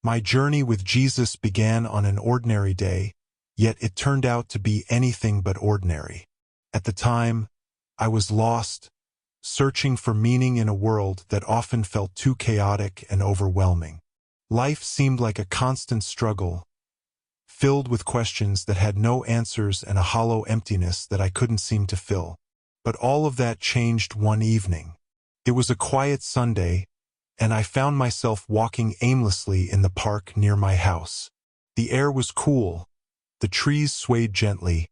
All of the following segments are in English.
My journey with Jesus began on an ordinary day, yet it turned out to be anything but ordinary. At the time, I was lost, searching for meaning in a world that often felt too chaotic and overwhelming. Life seemed like a constant struggle, filled with questions that had no answers and a hollow emptiness that I couldn't seem to fill. But all of that changed one evening. It was a quiet Sunday, and I found myself walking aimlessly in the park near my house. The air was cool, the trees swayed gently,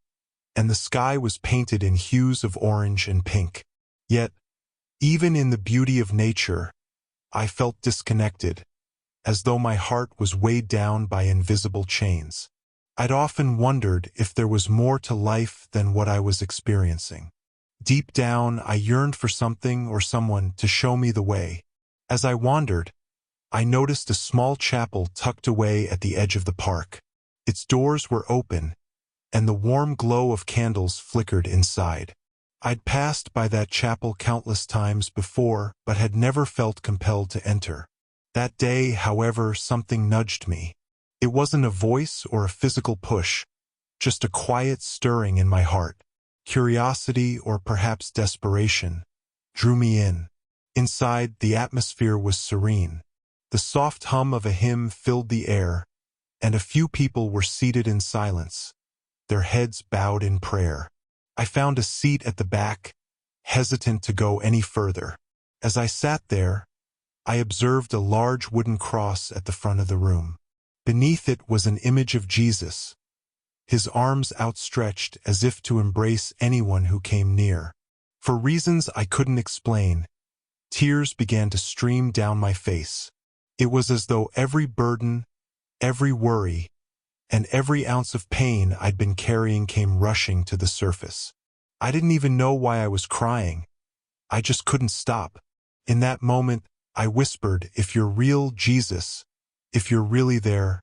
and the sky was painted in hues of orange and pink. Yet, even in the beauty of nature, I felt disconnected, as though my heart was weighed down by invisible chains. I'd often wondered if there was more to life than what I was experiencing. Deep down, I yearned for something or someone to show me the way. As I wandered, I noticed a small chapel tucked away at the edge of the park. Its doors were open, and the warm glow of candles flickered inside. I'd passed by that chapel countless times before, but had never felt compelled to enter. That day, however, something nudged me. It wasn't a voice or a physical push, just a quiet stirring in my heart. Curiosity, or perhaps desperation, drew me in. Inside, the atmosphere was serene. The soft hum of a hymn filled the air, and a few people were seated in silence, their heads bowed in prayer. I found a seat at the back, hesitant to go any further. As I sat there, I observed a large wooden cross at the front of the room. Beneath it was an image of Jesus, his arms outstretched as if to embrace anyone who came near. For reasons I couldn't explain, tears began to stream down my face. It was as though every burden, every worry, and every ounce of pain I'd been carrying came rushing to the surface. I didn't even know why I was crying. I just couldn't stop. In that moment, I whispered, "If you're real, Jesus, if you're really there,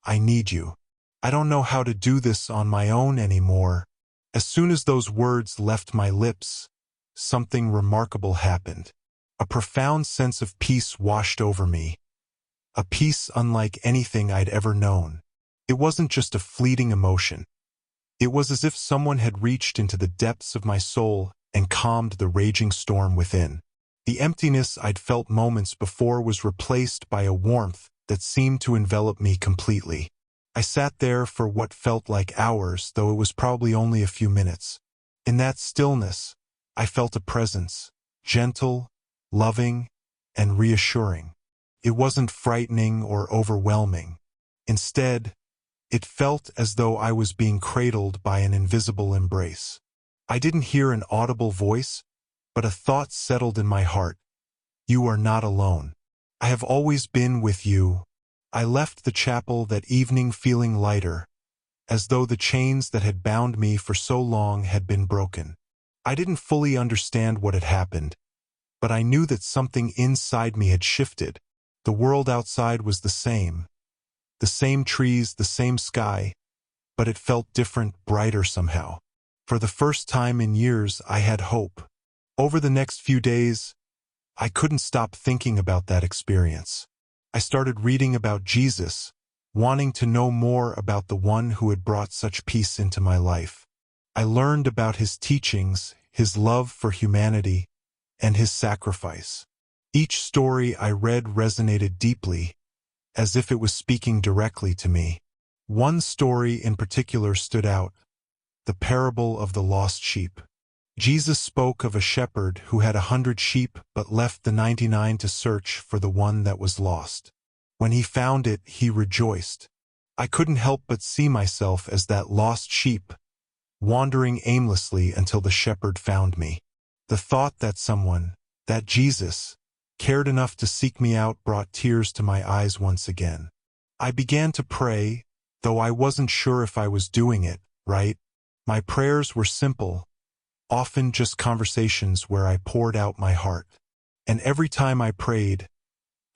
I need you. I don't know how to do this on my own anymore." As soon as those words left my lips, something remarkable happened. A profound sense of peace washed over me, a peace unlike anything I'd ever known. It wasn't just a fleeting emotion. It was as if someone had reached into the depths of my soul and calmed the raging storm within. The emptiness I'd felt moments before was replaced by a warmth that seemed to envelop me completely. I sat there for what felt like hours, though it was probably only a few minutes. In that stillness, I felt a presence, gentle, loving, and reassuring. It wasn't frightening or overwhelming. Instead, it felt as though I was being cradled by an invisible embrace. I didn't hear an audible voice, but a thought settled in my heart. You are not alone. I have always been with you. I left the chapel that evening feeling lighter, as though the chains that had bound me for so long had been broken. I didn't fully understand what had happened, but I knew that something inside me had shifted. The world outside was the same trees, the same sky, but it felt different, brighter somehow. For the first time in years, I had hope. Over the next few days, I couldn't stop thinking about that experience. I started reading about Jesus, wanting to know more about the one who had brought such peace into my life. I learned about his teachings, his love for humanity, and his sacrifice. Each story I read resonated deeply, as if it was speaking directly to me. One story in particular stood out, the parable of the lost sheep. Jesus spoke of a shepherd who had 100 sheep but left the 99 to search for the one that was lost. When he found it, he rejoiced. I couldn't help but see myself as that lost sheep, wandering aimlessly until the shepherd found me. The thought that someone, that Jesus, cared enough to seek me out brought tears to my eyes once again. I began to pray, though I wasn't sure if I was doing it right. My prayers were simple, often just conversations where I poured out my heart. And every time I prayed,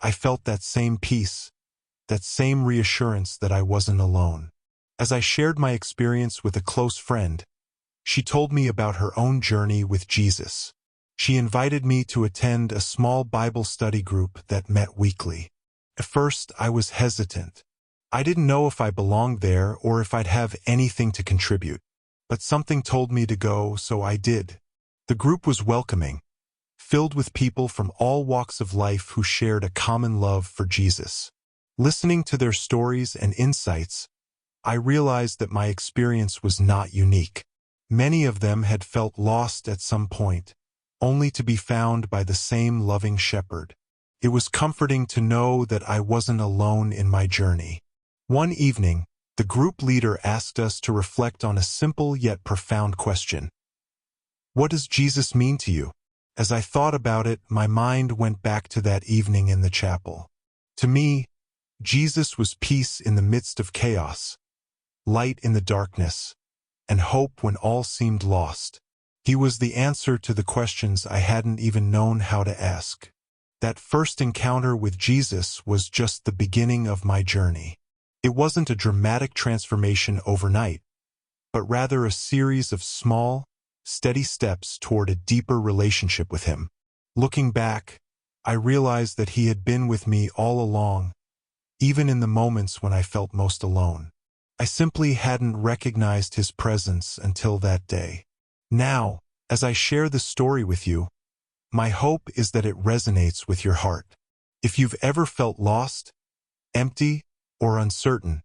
I felt that same peace, that same reassurance that I wasn't alone. As I shared my experience with a close friend, she told me about her own journey with Jesus. She invited me to attend a small Bible study group that met weekly. At first, I was hesitant. I didn't know if I belonged there or if I'd have anything to contribute. But something told me to go, so I did. The group was welcoming, filled with people from all walks of life who shared a common love for Jesus. Listening to their stories and insights, I realized that my experience was not unique. Many of them had felt lost at some point, only to be found by the same loving shepherd. It was comforting to know that I wasn't alone in my journey. One evening, the group leader asked us to reflect on a simple yet profound question. What does Jesus mean to you? As I thought about it, my mind went back to that evening in the chapel. To me, Jesus was peace in the midst of chaos, light in the darkness, and hope when all seemed lost. He was the answer to the questions I hadn't even known how to ask. That first encounter with Jesus was just the beginning of my journey. It wasn't a dramatic transformation overnight, but rather a series of small, steady steps toward a deeper relationship with him. Looking back, I realized that he had been with me all along, even in the moments when I felt most alone. I simply hadn't recognized his presence until that day. Now, as I share this story with you, my hope is that it resonates with your heart. If you've ever felt lost, empty, or uncertain,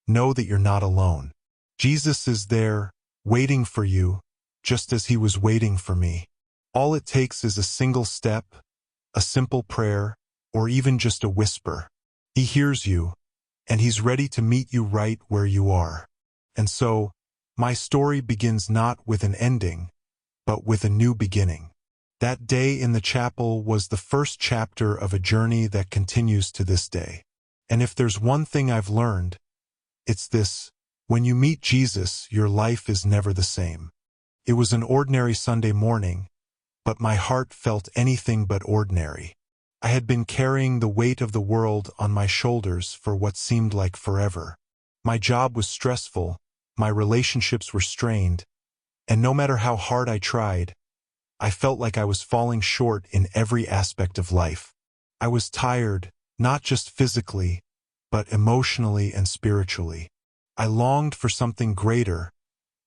know that you're not alone. Jesus is there, waiting for you, just as he was waiting for me. All it takes is a single step, a simple prayer, or even just a whisper. He hears you, and he's ready to meet you right where you are. And so, my story begins not with an ending, but with a new beginning. That day in the chapel was the first chapter of a journey that continues to this day. And if there's one thing I've learned, it's this: when you meet Jesus, your life is never the same. It was an ordinary Sunday morning, but my heart felt anything but ordinary. I had been carrying the weight of the world on my shoulders for what seemed like forever. My job was stressful, my relationships were strained, and no matter how hard I tried, I felt like I was falling short in every aspect of life. I was tired, not just physically, but emotionally and spiritually. I longed for something greater,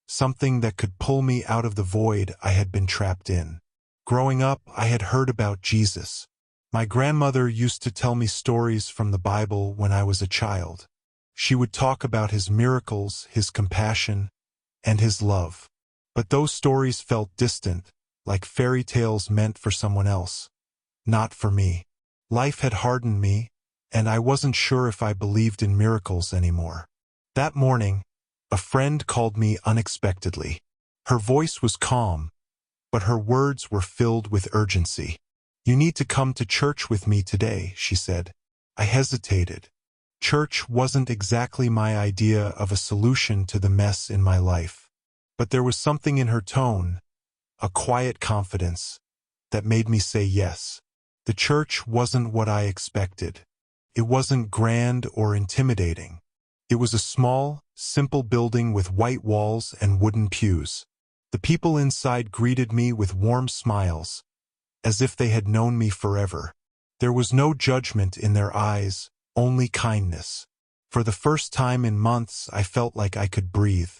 something that could pull me out of the void I had been trapped in. Growing up, I had heard about Jesus. My grandmother used to tell me stories from the Bible when I was a child. She would talk about his miracles, his compassion, and his love. But those stories felt distant, like fairy tales meant for someone else, not for me. Life had hardened me, and I wasn't sure if I believed in miracles anymore. That morning, a friend called me unexpectedly. Her voice was calm, but her words were filled with urgency. "You need to come to church with me today," she said. I hesitated. Church wasn't exactly my idea of a solution to the mess in my life. But there was something in her tone, a quiet confidence, that made me say yes. The church wasn't what I expected. It wasn't grand or intimidating. It was a small, simple building with white walls and wooden pews. The people inside greeted me with warm smiles, as if they had known me forever. There was no judgment in their eyes, only kindness. For the first time in months, I felt like I could breathe.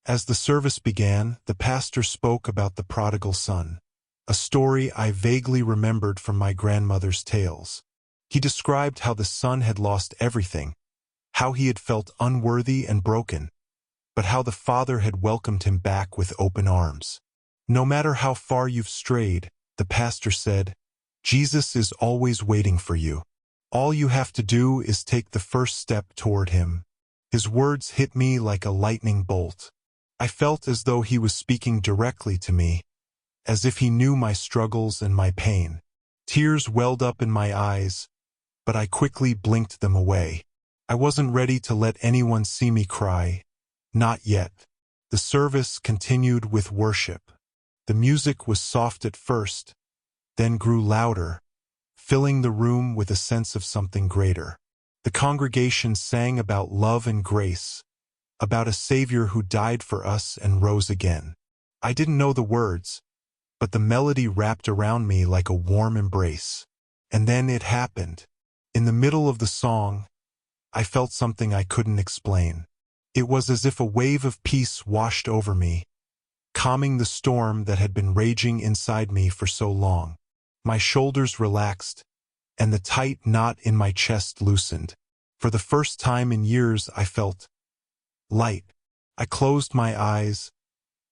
As the service began, the pastor spoke about the prodigal son, a story I vaguely remembered from my grandmother's tales. He described how the son had lost everything, how he had felt unworthy and broken, but how the father had welcomed him back with open arms. No matter how far you've strayed, the pastor said, Jesus is always waiting for you. All you have to do is take the first step toward him. His words hit me like a lightning bolt. I felt as though he was speaking directly to me, as if he knew my struggles and my pain. Tears welled up in my eyes, but I quickly blinked them away. I wasn't ready to let anyone see me cry. Not yet. The service continued with worship. The music was soft at first, then grew louder, filling the room with a sense of something greater. The congregation sang about love and grace, about a Savior who died for us and rose again. I didn't know the words, but the melody wrapped around me like a warm embrace. And then it happened. In the middle of the song, I felt something I couldn't explain. It was as if a wave of peace washed over me, calming the storm that had been raging inside me for so long. My shoulders relaxed, and the tight knot in my chest loosened. For the first time in years, I felt light. I closed my eyes,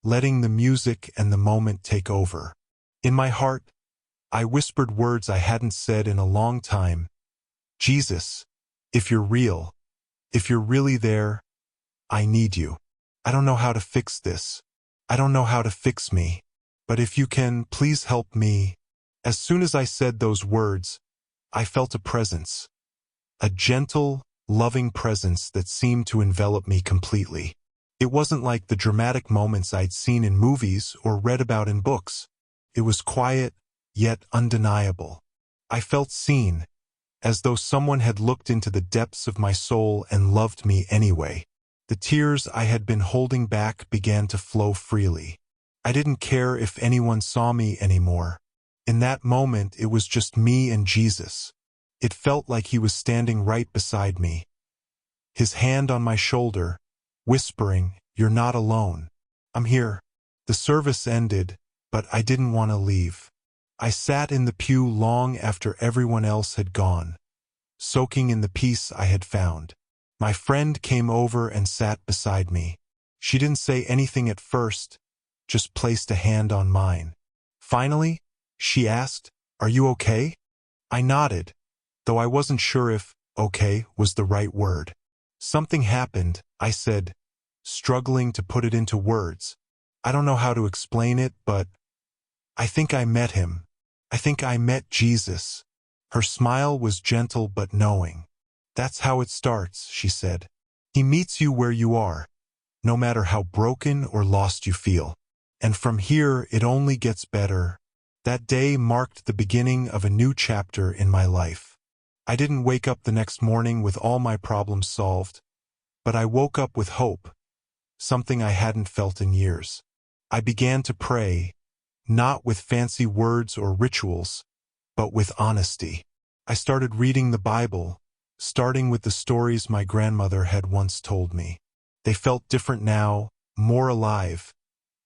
letting the music and the moment take over. In my heart, I whispered words I hadn't said in a long time. Jesus, if you're real, if you're really there, I need you. I don't know how to fix this. I don't know how to fix me. But if you can, please help me. As soon as I said those words, I felt a presence. A gentle, loving presence that seemed to envelop me completely. It wasn't like the dramatic moments I'd seen in movies or read about in books. It was quiet, yet undeniable. I felt seen, as though someone had looked into the depths of my soul and loved me anyway. The tears I had been holding back began to flow freely. I didn't care if anyone saw me anymore. In that moment, it was just me and Jesus. It felt like he was standing right beside me, his hand on my shoulder, whispering, "You're not alone. I'm here." The service ended, but I didn't want to leave. I sat in the pew long after everyone else had gone, soaking in the peace I had found. My friend came over and sat beside me. She didn't say anything at first, just placed a hand on mine. Finally, she asked, "Are you okay?" I nodded, though I wasn't sure if "okay" was the right word. "Something happened," I said, struggling to put it into words. "I don't know how to explain it, but I think I met him. I think I met Jesus." Her smile was gentle but knowing. "That's how it starts," she said. "He meets you where you are, no matter how broken or lost you feel. And from here, it only gets better." That day marked the beginning of a new chapter in my life. I didn't wake up the next morning with all my problems solved, but I woke up with hope, something I hadn't felt in years. I began to pray, not with fancy words or rituals, but with honesty. I started reading the Bible, starting with the stories my grandmother had once told me. They felt different now, more alive,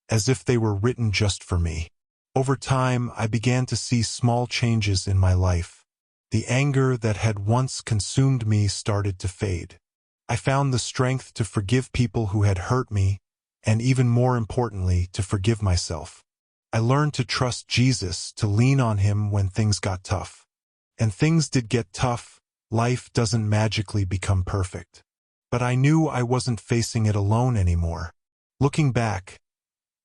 as if they were written just for me. Over time, I began to see small changes in my life. The anger that had once consumed me started to fade. I found the strength to forgive people who had hurt me, and even more importantly, to forgive myself. I learned to trust Jesus, to lean on him when things got tough. And things did get tough. Life doesn't magically become perfect. But I knew I wasn't facing it alone anymore. Looking back,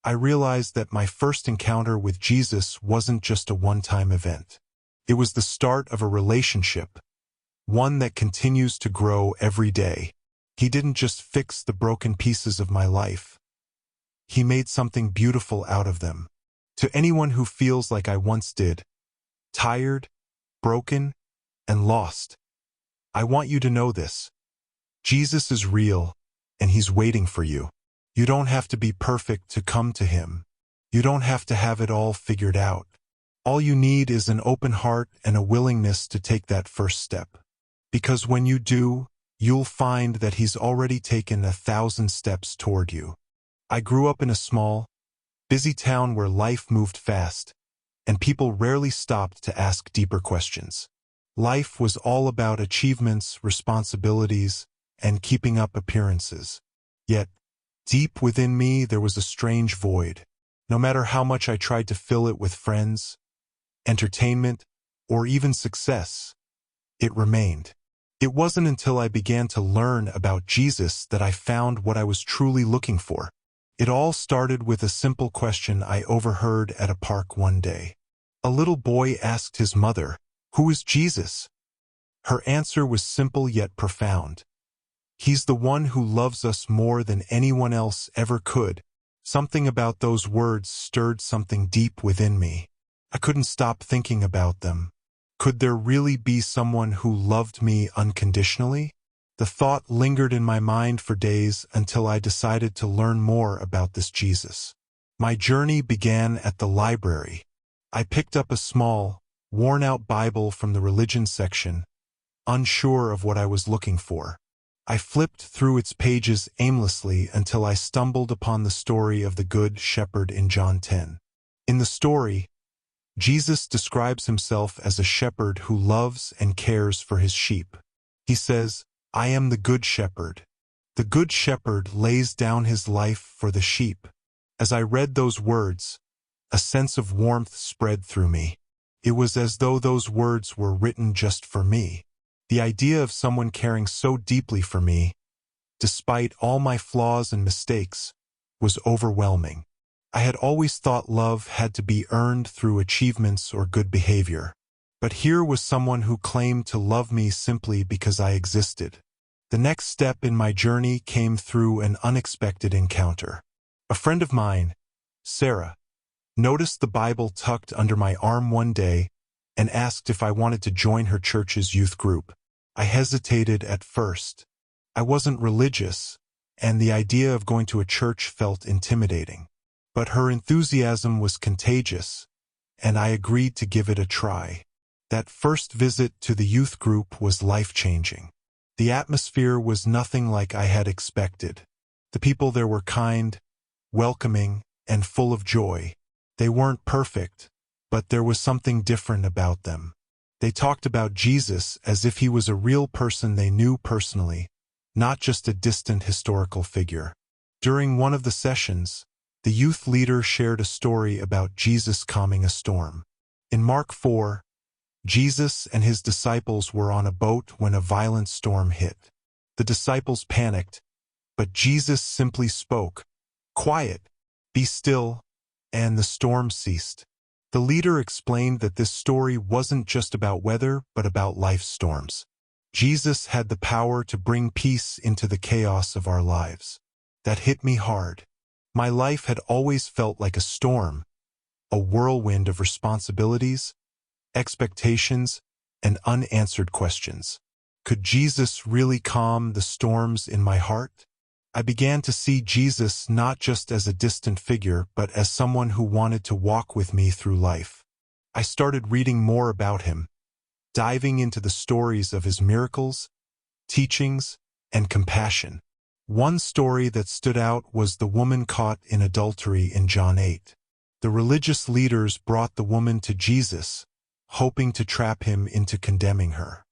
I realized that my first encounter with Jesus wasn't just a one-time event. It was the start of a relationship, one that continues to grow every day. He didn't just fix the broken pieces of my life. He made something beautiful out of them. To anyone who feels like I once did, tired, broken, and lost, I want you to know this. Jesus is real, and he's waiting for you. You don't have to be perfect to come to him. You don't have to have it all figured out. All you need is an open heart and a willingness to take that first step. Because when you do, you'll find that he's already taken 1,000 steps toward you. I grew up in a small, busy town where life moved fast, and people rarely stopped to ask deeper questions. Life was all about achievements, responsibilities, and keeping up appearances. Yet, deep within me, there was a strange void. No matter how much I tried to fill it with friends, entertainment, or even success, it remained. It wasn't until I began to learn about Jesus that I found what I was truly looking for. It all started with a simple question I overheard at a park one day. A little boy asked his mother, "Who is Jesus?" Her answer was simple yet profound. "He's the one who loves us more than anyone else ever could." Something about those words stirred something deep within me. I couldn't stop thinking about them. Could there really be someone who loved me unconditionally? The thought lingered in my mind for days until I decided to learn more about this Jesus. My journey began at the library. I picked up a small, worn-out Bible from the religion section, unsure of what I was looking for. I flipped through its pages aimlessly until I stumbled upon the story of the Good Shepherd in John 10. In the story, Jesus describes himself as a shepherd who loves and cares for his sheep. He says, "I am the Good Shepherd." The Good Shepherd lays down his life for the sheep. As I read those words, a sense of warmth spread through me. It was as though those words were written just for me. The idea of someone caring so deeply for me, despite all my flaws and mistakes, was overwhelming. I had always thought love had to be earned through achievements or good behavior. But here was someone who claimed to love me simply because I existed. The next step in my journey came through an unexpected encounter. A friend of mine, Sarah, noticed the Bible tucked under my arm one day and asked if I wanted to join her church's youth group. I hesitated at first. I wasn't religious, and the idea of going to a church felt intimidating. But her enthusiasm was contagious, and I agreed to give it a try. That first visit to the youth group was life-changing. The atmosphere was nothing like I had expected. The people there were kind, welcoming, and full of joy. They weren't perfect, but there was something different about them. They talked about Jesus as if he was a real person they knew personally, not just a distant historical figure. During one of the sessions, the youth leader shared a story about Jesus calming a storm. In Mark 4, Jesus and his disciples were on a boat when a violent storm hit. The disciples panicked, but Jesus simply spoke, "Quiet, be still," and the storm ceased. The leader explained that this story wasn't just about weather, but about life's storms. Jesus had the power to bring peace into the chaos of our lives. That hit me hard. My life had always felt like a storm, a whirlwind of responsibilities, expectations, and unanswered questions. Could Jesus really calm the storms in my heart? I began to see Jesus not just as a distant figure, but as someone who wanted to walk with me through life. I started reading more about him, diving into the stories of his miracles, teachings, and compassion. One story that stood out was the woman caught in adultery in John 8. The religious leaders brought the woman to Jesus, hoping to trap him into condemning her.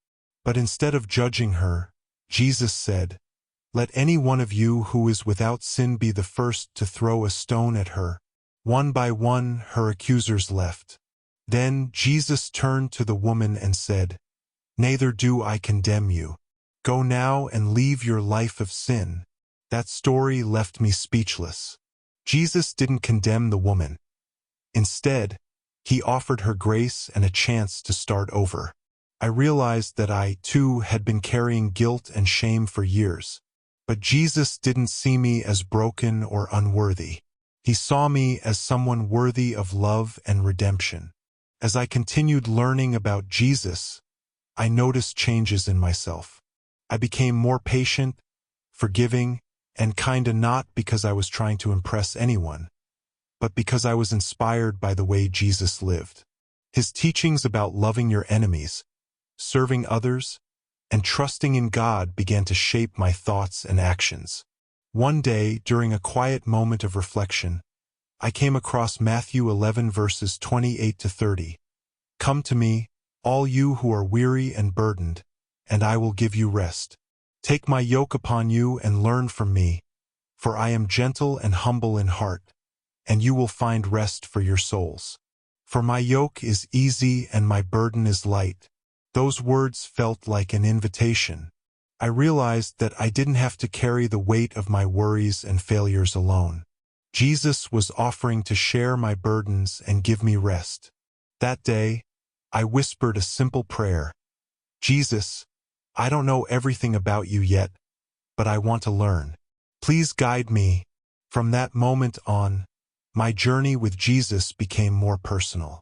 But instead of judging her, Jesus said, "Let any one of you who is without sin be the first to throw a stone at her." One by one, her accusers left. Then Jesus turned to the woman and said, "Neither do I condemn you. Go now and leave your life of sin." That story left me speechless. Jesus didn't condemn the woman. Instead, he offered her grace and a chance to start over. I realized that I, too, had been carrying guilt and shame for years. But Jesus didn't see me as broken or unworthy. He saw me as someone worthy of love and redemption. As I continued learning about Jesus, I noticed changes in myself. I became more patient, forgiving, and kind, not because I was trying to impress anyone, but because I was inspired by the way Jesus lived. His teachings about loving your enemies, serving others, and trusting in God began to shape my thoughts and actions. One day, during a quiet moment of reflection, I came across Matthew 11 verses 28 to 30. "Come to me, all you who are weary and burdened, and I will give you rest. Take my yoke upon you and learn from me, for I am gentle and humble in heart, and you will find rest for your souls. For my yoke is easy and my burden is light." Those words felt like an invitation. I realized that I didn't have to carry the weight of my worries and failures alone. Jesus was offering to share my burdens and give me rest. That day, I whispered a simple prayer. "Jesus, I don't know everything about you yet, but I want to learn. Please guide me." From that moment on, my journey with Jesus became more personal.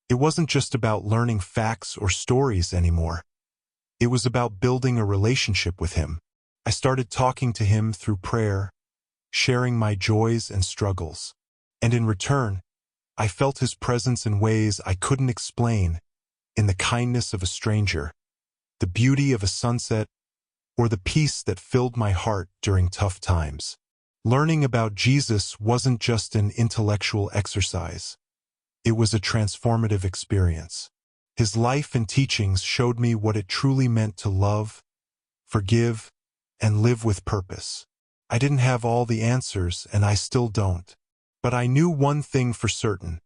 It wasn't just about learning facts or stories anymore. It was about building a relationship with him. I started talking to him through prayer, sharing my joys and struggles. And in return, I felt his presence in ways I couldn't explain, in the kindness of a stranger, the beauty of a sunset, or the peace that filled my heart during tough times. Learning about Jesus wasn't just an intellectual exercise. It was a transformative experience. His life and teachings showed me what it truly meant to love, forgive, and live with purpose. I didn't have all the answers, and I still don't. But I knew one thing for certain.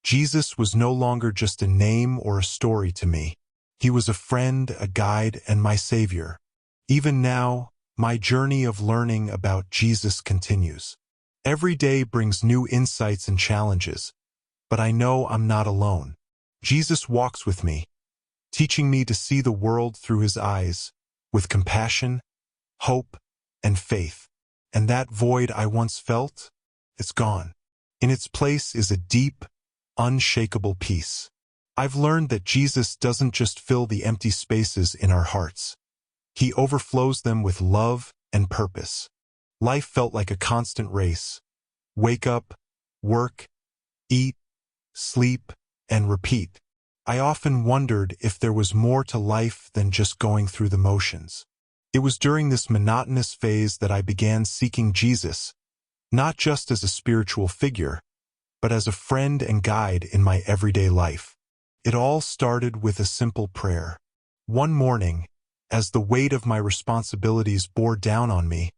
Jesus was no longer just a name or a story to me. He was a friend, a guide, and my Savior. Even now, my journey of learning about Jesus continues. Every day brings new insights and challenges, but I know I'm not alone. Jesus walks with me, teaching me to see the world through his eyes, with compassion, hope, and faith. And that void I once felt, it's gone. In its place is a deep, unshakable peace. I've learned that Jesus doesn't just fill the empty spaces in our hearts. He overflows them with love and purpose. Life felt like a constant race. Wake up, work, eat, sleep, and repeat. I often wondered if there was more to life than just going through the motions. It was during this monotonous phase that I began seeking Jesus, not just as a spiritual figure, but as a friend and guide in my everyday life. It all started with a simple prayer. One morning, as the weight of my responsibilities bore down on me,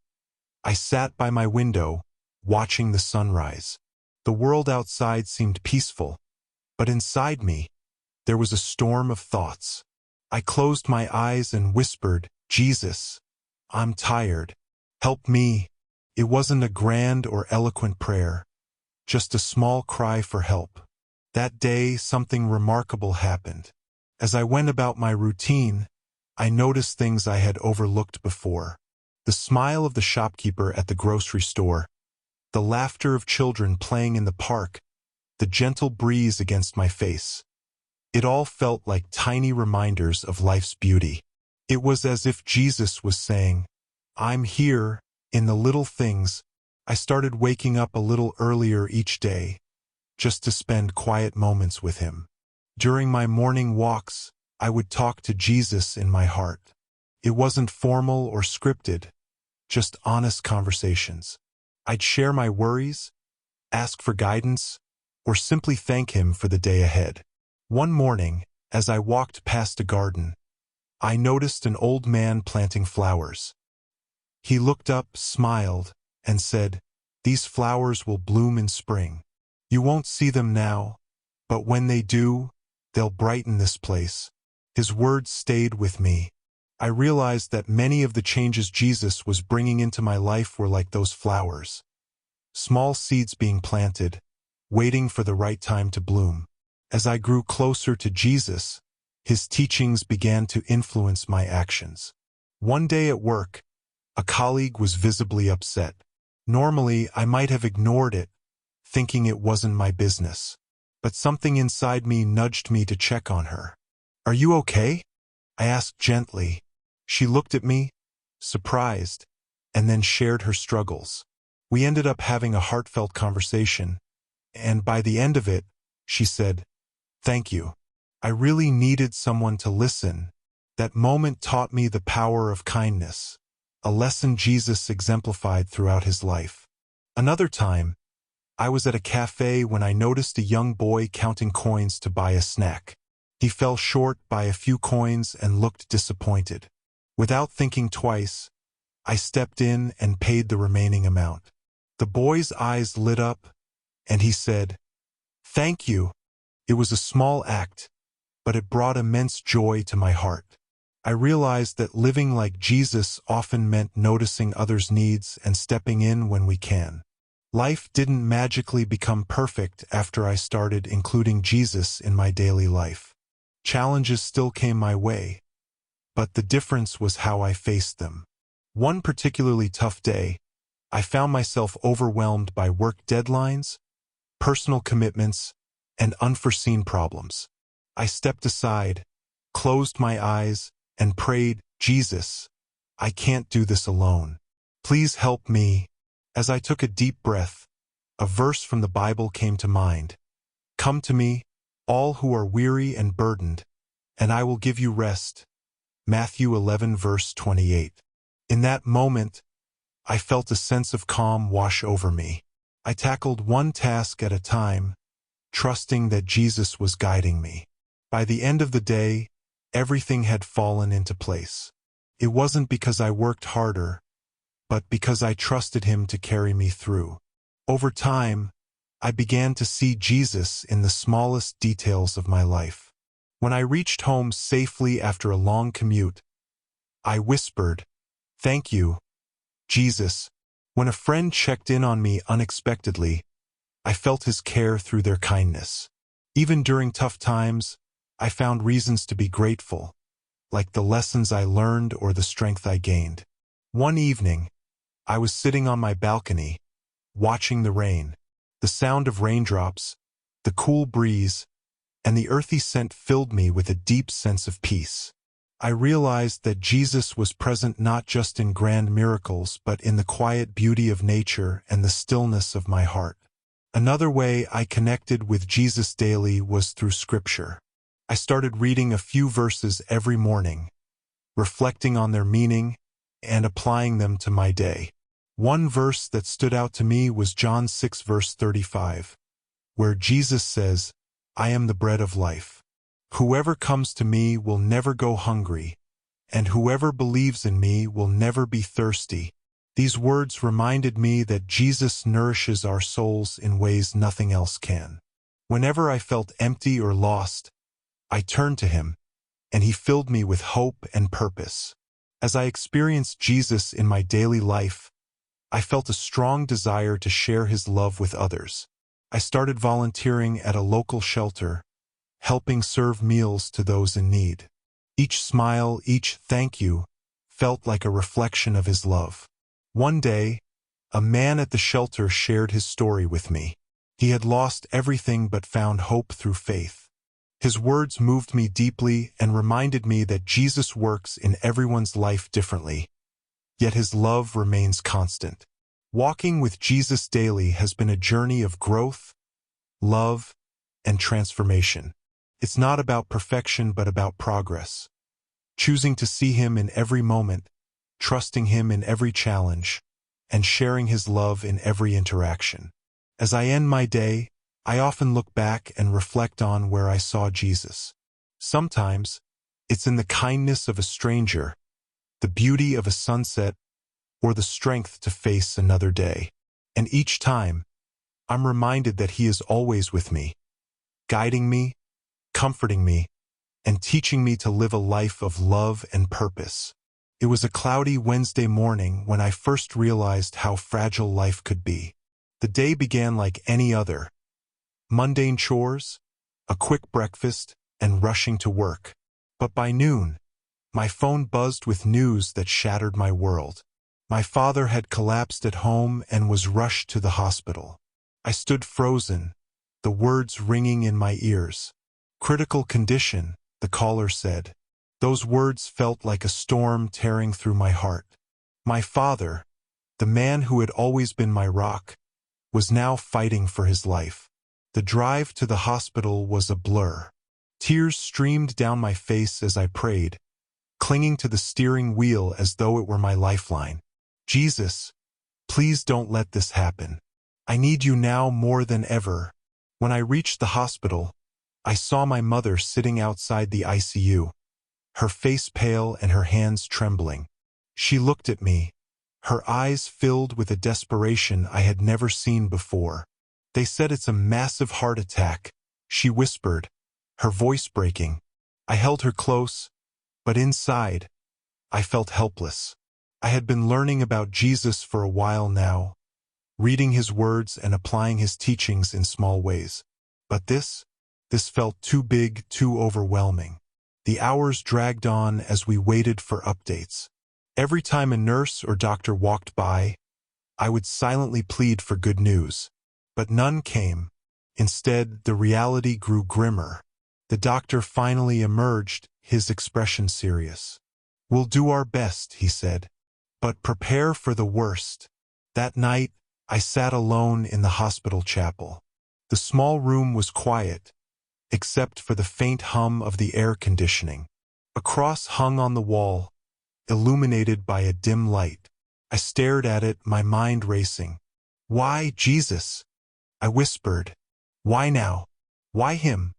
I sat by my window, watching the sunrise. The world outside seemed peaceful, but inside me, there was a storm of thoughts. I closed my eyes and whispered, "Jesus, I'm tired. Help me." It wasn't a grand or eloquent prayer, just a small cry for help. That day, something remarkable happened. As I went about my routine, I noticed things I had overlooked before. The smile of the shopkeeper at the grocery store, the laughter of children playing in the park, the gentle breeze against my face. It all felt like tiny reminders of life's beauty. It was as if Jesus was saying, "I'm here, in the little things." I started waking up a little earlier each day, just to spend quiet moments with him. During my morning walks, I would talk to Jesus in my heart. It wasn't formal or scripted, just honest conversations. I'd share my worries, ask for guidance, or simply thank him for the day ahead. One morning, as I walked past a garden, I noticed an old man planting flowers. He looked up, smiled, and said, "These flowers will bloom in spring. You won't see them now, but when they do, they'll brighten this place." His words stayed with me. I realized that many of the changes Jesus was bringing into my life were like those flowers. Small seeds being planted, waiting for the right time to bloom. As I grew closer to Jesus, his teachings began to influence my actions. One day at work, a colleague was visibly upset. Normally, I might have ignored it, thinking it wasn't my business. But something inside me nudged me to check on her. "Are you okay?" I asked gently. She looked at me, surprised, and then shared her struggles. We ended up having a heartfelt conversation, and by the end of it, she said, "Thank you. I really needed someone to listen." That moment taught me the power of kindness, a lesson Jesus exemplified throughout his life. Another time, I was at a cafe when I noticed a young boy counting coins to buy a snack. He fell short by a few coins and looked disappointed. Without thinking twice, I stepped in and paid the remaining amount. The boy's eyes lit up, and he said, "Thank you." It was a small act, but it brought immense joy to my heart. I realized that living like Jesus often meant noticing others' needs and stepping in when we can. Life didn't magically become perfect after I started including Jesus in my daily life. Challenges still came my way, but the difference was how I faced them. One particularly tough day, I found myself overwhelmed by work deadlines, personal commitments, and unforeseen problems. I stepped aside, closed my eyes, and prayed, "Jesus, I can't do this alone. Please help me." As I took a deep breath, a verse from the Bible came to mind. "Come to me, all who are weary and burdened, and I will give you rest." Matthew 11 verse 28. In that moment, I felt a sense of calm wash over me. I tackled one task at a time, trusting that Jesus was guiding me. By the end of the day, everything had fallen into place. It wasn't because I worked harder, but because I trusted Him to carry me through. Over time, I began to see Jesus in the smallest details of my life. When I reached home safely after a long commute, I whispered, "Thank you, Jesus." When a friend checked in on me unexpectedly, I felt His care through their kindness. Even during tough times, I found reasons to be grateful, like the lessons I learned or the strength I gained. One evening, I was sitting on my balcony, watching the rain. The sound of raindrops, the cool breeze, and the earthy scent filled me with a deep sense of peace. I realized that Jesus was present not just in grand miracles but in the quiet beauty of nature and the stillness of my heart. Another way I connected with Jesus daily was through Scripture. I started reading a few verses every morning, reflecting on their meaning and applying them to my day. One verse that stood out to me was John 6 verse 35, where Jesus says, "I am the bread of life. Whoever comes to me will never go hungry, and whoever believes in me will never be thirsty." These words reminded me that Jesus nourishes our souls in ways nothing else can. Whenever I felt empty or lost, I turned to Him, and He filled me with hope and purpose. As I experienced Jesus in my daily life, I felt a strong desire to share His love with others. I started volunteering at a local shelter, helping serve meals to those in need. Each smile, each thank you, felt like a reflection of His love. One day, a man at the shelter shared his story with me. He had lost everything but found hope through faith. His words moved me deeply and reminded me that Jesus works in everyone's life differently, yet His love remains constant. Walking with Jesus daily has been a journey of growth, love, and transformation. It's not about perfection but about progress. Choosing to see Him in every moment, trusting Him in every challenge, and sharing His love in every interaction. As I end my day, I often look back and reflect on where I saw Jesus. Sometimes, it's in the kindness of a stranger, the beauty of a sunset, or the strength to face another day. And each time, I'm reminded that He is always with me, guiding me, comforting me, and teaching me to live a life of love and purpose. It was a cloudy Wednesday morning when I first realized how fragile life could be. The day began like any other. Mundane chores, a quick breakfast, and rushing to work. But by noon, my phone buzzed with news that shattered my world. My father had collapsed at home and was rushed to the hospital. I stood frozen, the words ringing in my ears. "Critical condition," the caller said. Those words felt like a storm tearing through my heart. My father, the man who had always been my rock, was now fighting for his life. The drive to the hospital was a blur. Tears streamed down my face as I prayed, clinging to the steering wheel as though it were my lifeline. "Jesus, please don't let this happen. I need you now more than ever." When I reached the hospital, I saw my mother sitting outside the ICU, her face pale and her hands trembling. She looked at me, her eyes filled with a desperation I had never seen before. "They said it's a massive heart attack," she whispered, her voice breaking. I held her close, but inside, I felt helpless. I had been learning about Jesus for a while now, reading His words and applying His teachings in small ways. But this felt too big, too overwhelming. The hours dragged on as we waited for updates. Every time a nurse or doctor walked by, I would silently plead for good news. But none came. Instead, the reality grew grimmer. The doctor finally emerged, his expression serious. "We'll do our best," he said, "but prepare for the worst." That night, I sat alone in the hospital chapel. The small room was quiet, except for the faint hum of the air conditioning. A cross hung on the wall, illuminated by a dim light. I stared at it, my mind racing. Why, Jesus? I whispered. Why now? Why him?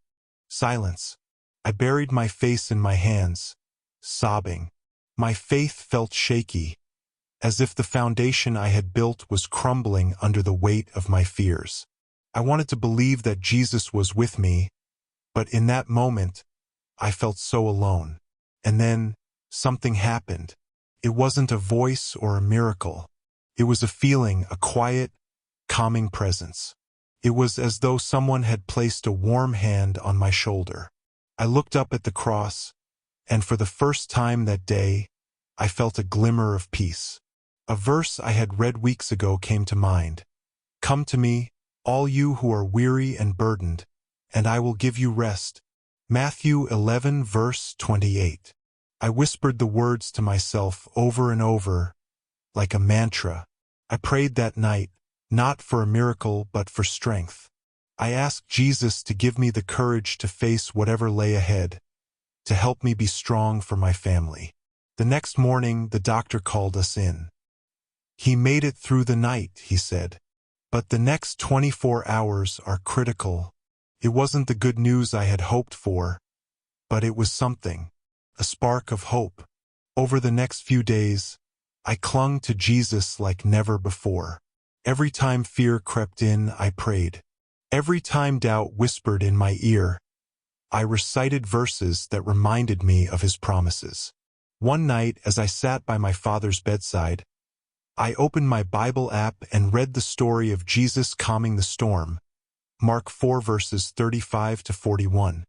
Silence. I buried my face in my hands, sobbing. My faith felt shaky, as if the foundation I had built was crumbling under the weight of my fears. I wanted to believe that Jesus was with me, but in that moment, I felt so alone. And then, something happened. It wasn't a voice or a miracle. It was a feeling, a quiet, calming presence. It was as though someone had placed a warm hand on my shoulder. I looked up at the cross, and for the first time that day, I felt a glimmer of peace. A verse I had read weeks ago came to mind. Come to me, all you who are weary and burdened, and I will give you rest. Matthew 11 verse 28. I whispered the words to myself over and over, like a mantra. I prayed that night, not for a miracle but for strength. I asked Jesus to give me the courage to face whatever lay ahead, to help me be strong for my family. The next morning, the doctor called us in. He made it through the night, he said. But the next 24 hours are critical. It wasn't the good news I had hoped for, but it was something, a spark of hope. Over the next few days, I clung to Jesus like never before. Every time fear crept in, I prayed. Every time doubt whispered in my ear, I recited verses that reminded me of his promises. One night, as I sat by my father's bedside, I opened my Bible app and read the story of Jesus calming the storm. Mark 4 verses 35 to 41.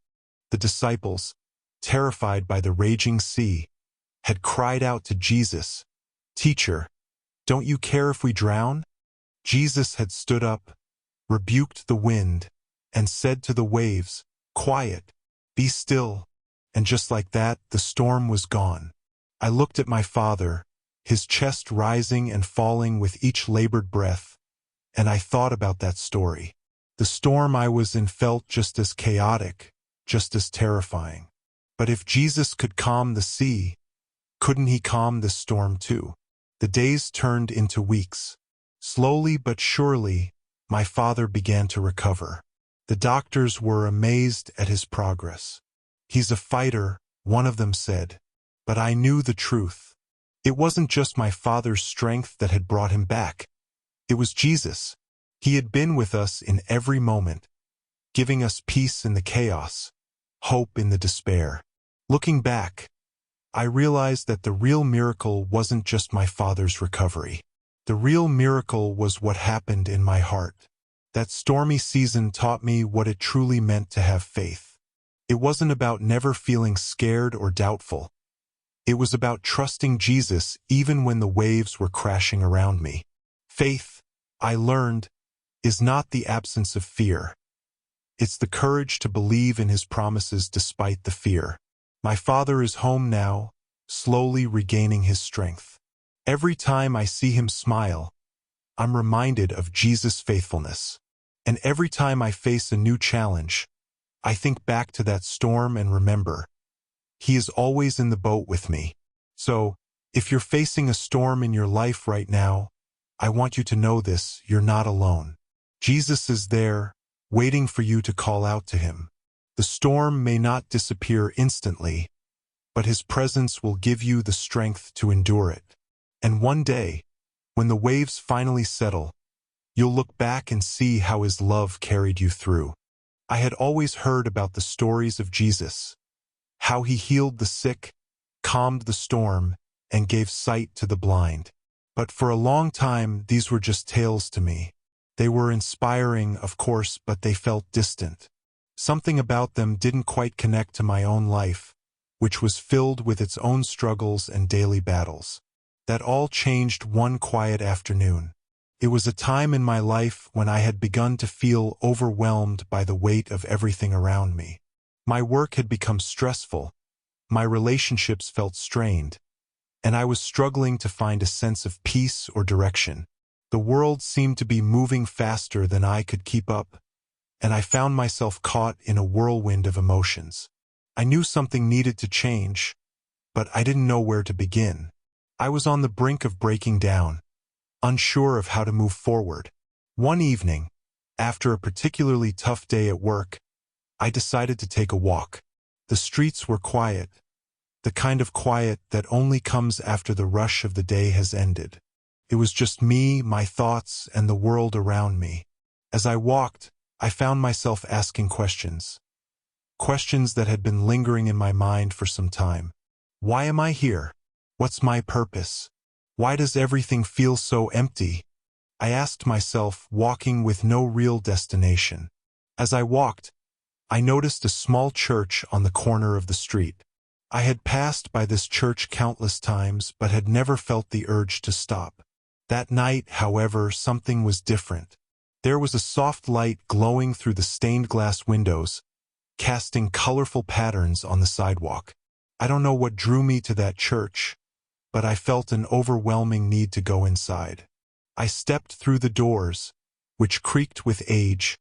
The disciples, terrified by the raging sea, had cried out to Jesus, "Teacher, don't you care if we drown?" Jesus had stood up, rebuked the wind, and said to the waves, "Quiet, be still." And just like that, the storm was gone. I looked at my father, his chest rising and falling with each labored breath, and I thought about that story. The storm I was in felt just as chaotic, just as terrifying. But if Jesus could calm the sea, couldn't he calm this storm too? The days turned into weeks. Slowly but surely, my father began to recover. The doctors were amazed at his progress. "He's a fighter," one of them said. But I knew the truth. It wasn't just my father's strength that had brought him back. It was Jesus. He had been with us in every moment, giving us peace in the chaos, hope in the despair. Looking back, I realized that the real miracle wasn't just my father's recovery. The real miracle was what happened in my heart. That stormy season taught me what it truly meant to have faith. It wasn't about never feeling scared or doubtful. It was about trusting Jesus even when the waves were crashing around me. Faith, I learned, is not the absence of fear. It's the courage to believe in his promises despite the fear. My father is home now, slowly regaining his strength. Every time I see him smile, I'm reminded of Jesus' faithfulness. And every time I face a new challenge, I think back to that storm and remember, he is always in the boat with me. So, if you're facing a storm in your life right now, I want you to know this: you're not alone. Jesus is there, waiting for you to call out to him. The storm may not disappear instantly, but his presence will give you the strength to endure it. And one day, when the waves finally settle, you'll look back and see how his love carried you through. I had always heard about the stories of Jesus, how he healed the sick, calmed the storm, and gave sight to the blind. But for a long time, these were just tales to me. They were inspiring, of course, but they felt distant. Something about them didn't quite connect to my own life, which was filled with its own struggles and daily battles. That all changed one quiet afternoon. It was a time in my life when I had begun to feel overwhelmed by the weight of everything around me. My work had become stressful, my relationships felt strained, and I was struggling to find a sense of peace or direction. The world seemed to be moving faster than I could keep up, and I found myself caught in a whirlwind of emotions. I knew something needed to change, but I didn't know where to begin. I was on the brink of breaking down, unsure of how to move forward. One evening, after a particularly tough day at work, I decided to take a walk. The streets were quiet, the kind of quiet that only comes after the rush of the day has ended. It was just me, my thoughts, and the world around me. As I walked, I found myself asking questions. Questions that had been lingering in my mind for some time. Why am I here? What's my purpose? Why does everything feel so empty? I asked myself, walking with no real destination. As I walked, I noticed a small church on the corner of the street. I had passed by this church countless times but had never felt the urge to stop. That night, however, something was different. There was a soft light glowing through the stained glass windows, casting colorful patterns on the sidewalk. I don't know what drew me to that church, but I felt an overwhelming need to go inside. I stepped through the doors, which creaked with age,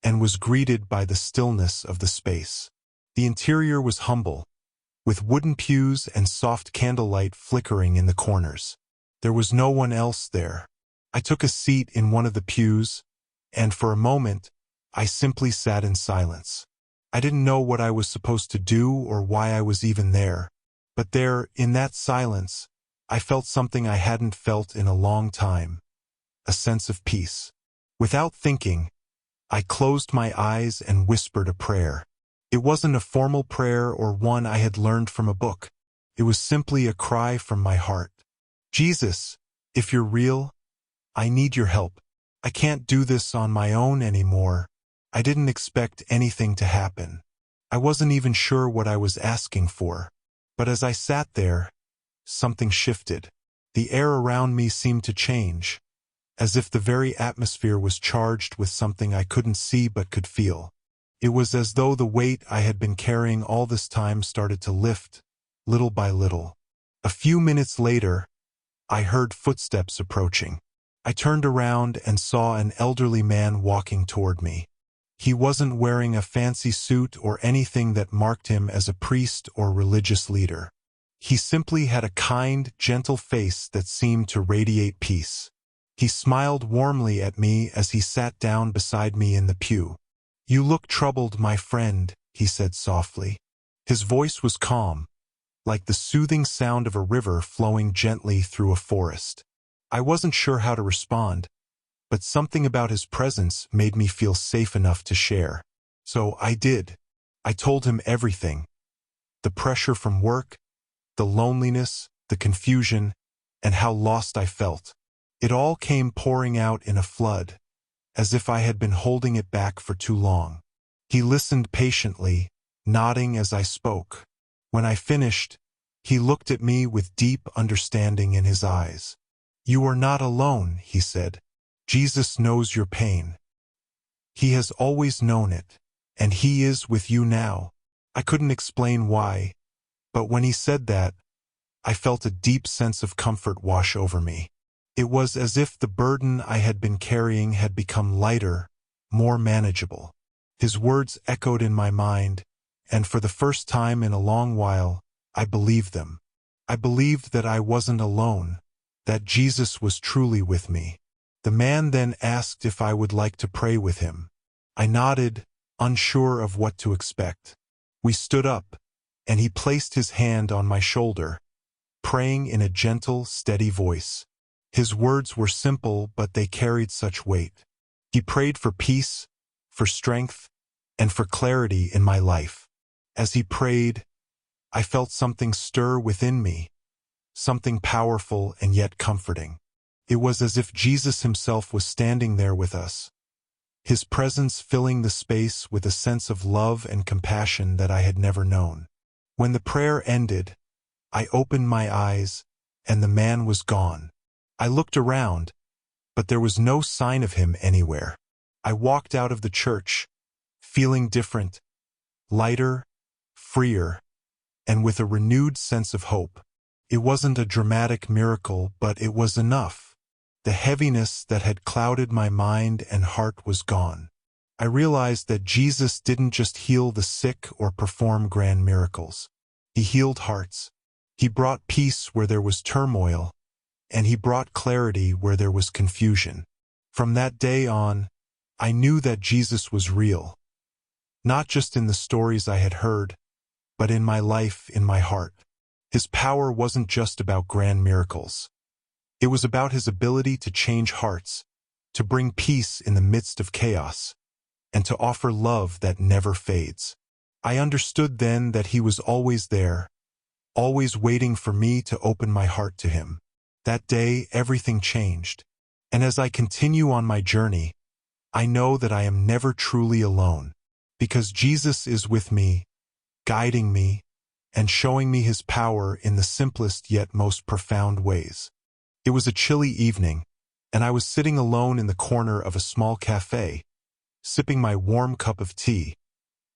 and was greeted by the stillness of the space. The interior was humble, with wooden pews and soft candlelight flickering in the corners. There was no one else there. I took a seat in one of the pews, and for a moment, I simply sat in silence. I didn't know what I was supposed to do or why I was even there. But there, in that silence, I felt something I hadn't felt in a long time. A sense of peace. Without thinking, I closed my eyes and whispered a prayer. It wasn't a formal prayer or one I had learned from a book. It was simply a cry from my heart. Jesus, if you're real, I need your help. I can't do this on my own anymore. I didn't expect anything to happen. I wasn't even sure what I was asking for. But as I sat there, something shifted. The air around me seemed to change, as if the very atmosphere was charged with something I couldn't see but could feel. It was as though the weight I had been carrying all this time started to lift, little by little. A few minutes later, I heard footsteps approaching. I turned around and saw an elderly man walking toward me. He wasn't wearing a fancy suit or anything that marked him as a priest or religious leader. He simply had a kind, gentle face that seemed to radiate peace. He smiled warmly at me as he sat down beside me in the pew. "You look troubled, my friend," he said softly. His voice was calm, like the soothing sound of a river flowing gently through a forest. I wasn't sure how to respond, but something about his presence made me feel safe enough to share. So I did. I told him everything. The pressure from work, the loneliness, the confusion, and how lost I felt. It all came pouring out in a flood, as if I had been holding it back for too long. He listened patiently, nodding as I spoke. When I finished, he looked at me with deep understanding in his eyes. "You are not alone," he said. "Jesus knows your pain. He has always known it, and he is with you now." I couldn't explain why, but when he said that, I felt a deep sense of comfort wash over me. It was as if the burden I had been carrying had become lighter, more manageable. His words echoed in my mind, and for the first time in a long while, I believed them. I believed that I wasn't alone, that Jesus was truly with me. The man then asked if I would like to pray with him. I nodded, unsure of what to expect. We stood up, and he placed his hand on my shoulder, praying in a gentle, steady voice. His words were simple, but they carried such weight. He prayed for peace, for strength, and for clarity in my life. As he prayed, I felt something stir within me, something powerful and yet comforting. It was as if Jesus himself was standing there with us, his presence filling the space with a sense of love and compassion that I had never known. When the prayer ended, I opened my eyes, and the man was gone. I looked around, but there was no sign of him anywhere. I walked out of the church, feeling different, lighter, freer, and with a renewed sense of hope. It wasn't a dramatic miracle, but it was enough. The heaviness that had clouded my mind and heart was gone. I realized that Jesus didn't just heal the sick or perform grand miracles. He healed hearts. He brought peace where there was turmoil, and he brought clarity where there was confusion. From that day on, I knew that Jesus was real, not just in the stories I had heard, but in my life, in my heart. His power wasn't just about grand miracles. It was about his ability to change hearts, to bring peace in the midst of chaos, and to offer love that never fades. I understood then that he was always there, always waiting for me to open my heart to him. That day, everything changed. And as I continue on my journey, I know that I am never truly alone, because Jesus is with me, guiding me, and showing me his power in the simplest yet most profound ways. It was a chilly evening, and I was sitting alone in the corner of a small cafe, sipping my warm cup of tea,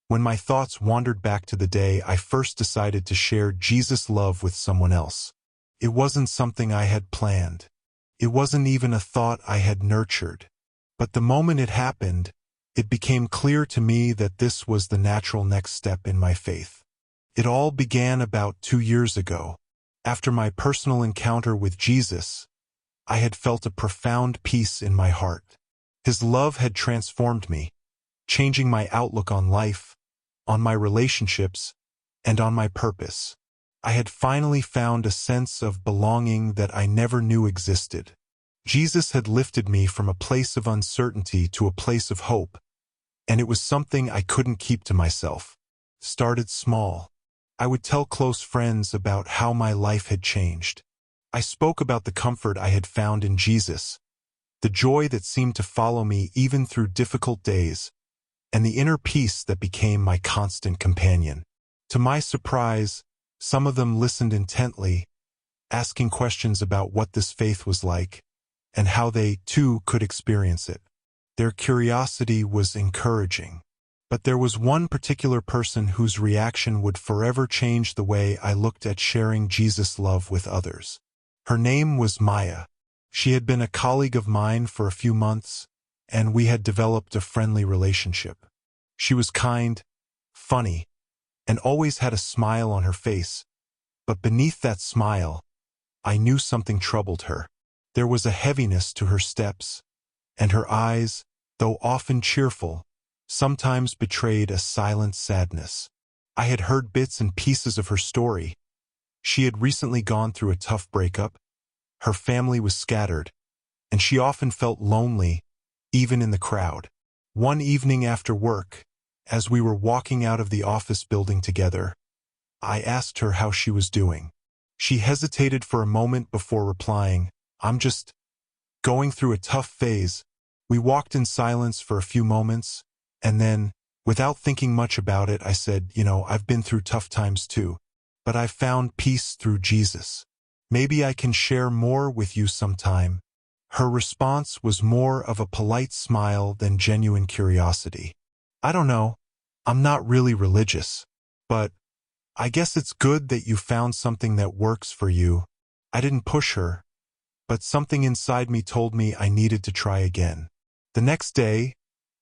when my thoughts wandered back to the day I first decided to share Jesus' love with someone else. It wasn't something I had planned. It wasn't even a thought I had nurtured. But the moment it happened, it became clear to me that this was the natural next step in my faith. It all began about 2 years ago. After my personal encounter with Jesus, I had felt a profound peace in my heart. His love had transformed me, changing my outlook on life, on my relationships, and on my purpose. I had finally found a sense of belonging that I never knew existed. Jesus had lifted me from a place of uncertainty to a place of hope, and it was something I couldn't keep to myself. Started small. I would tell close friends about how my life had changed. I spoke about the comfort I had found in Jesus, the joy that seemed to follow me even through difficult days, and the inner peace that became my constant companion. To my surprise, some of them listened intently, asking questions about what this faith was like, and how they, too, could experience it. Their curiosity was encouraging. But there was one particular person whose reaction would forever change the way I looked at sharing Jesus' love with others. Her name was Maya. She had been a colleague of mine for a few months, and we had developed a friendly relationship. She was kind, funny, and always had a smile on her face. But beneath that smile, I knew something troubled her. There was a heaviness to her steps, and her eyes, though often cheerful, sometimes betrayed a silent sadness. I had heard bits and pieces of her story. She had recently gone through a tough breakup. Her family was scattered, and she often felt lonely, even in the crowd. One evening after work, as we were walking out of the office building together, I asked her how she was doing. She hesitated for a moment before replying, "I'm just going through a tough phase." We walked in silence for a few moments, and then, without thinking much about it, I said, "I've been through tough times too, but I've found peace through Jesus. Maybe I can share more with you sometime." Her response was more of a polite smile than genuine curiosity. "I don't know. I'm not really religious, but I guess it's good that you found something that works for you." I didn't push her, but something inside me told me I needed to try again. The next day,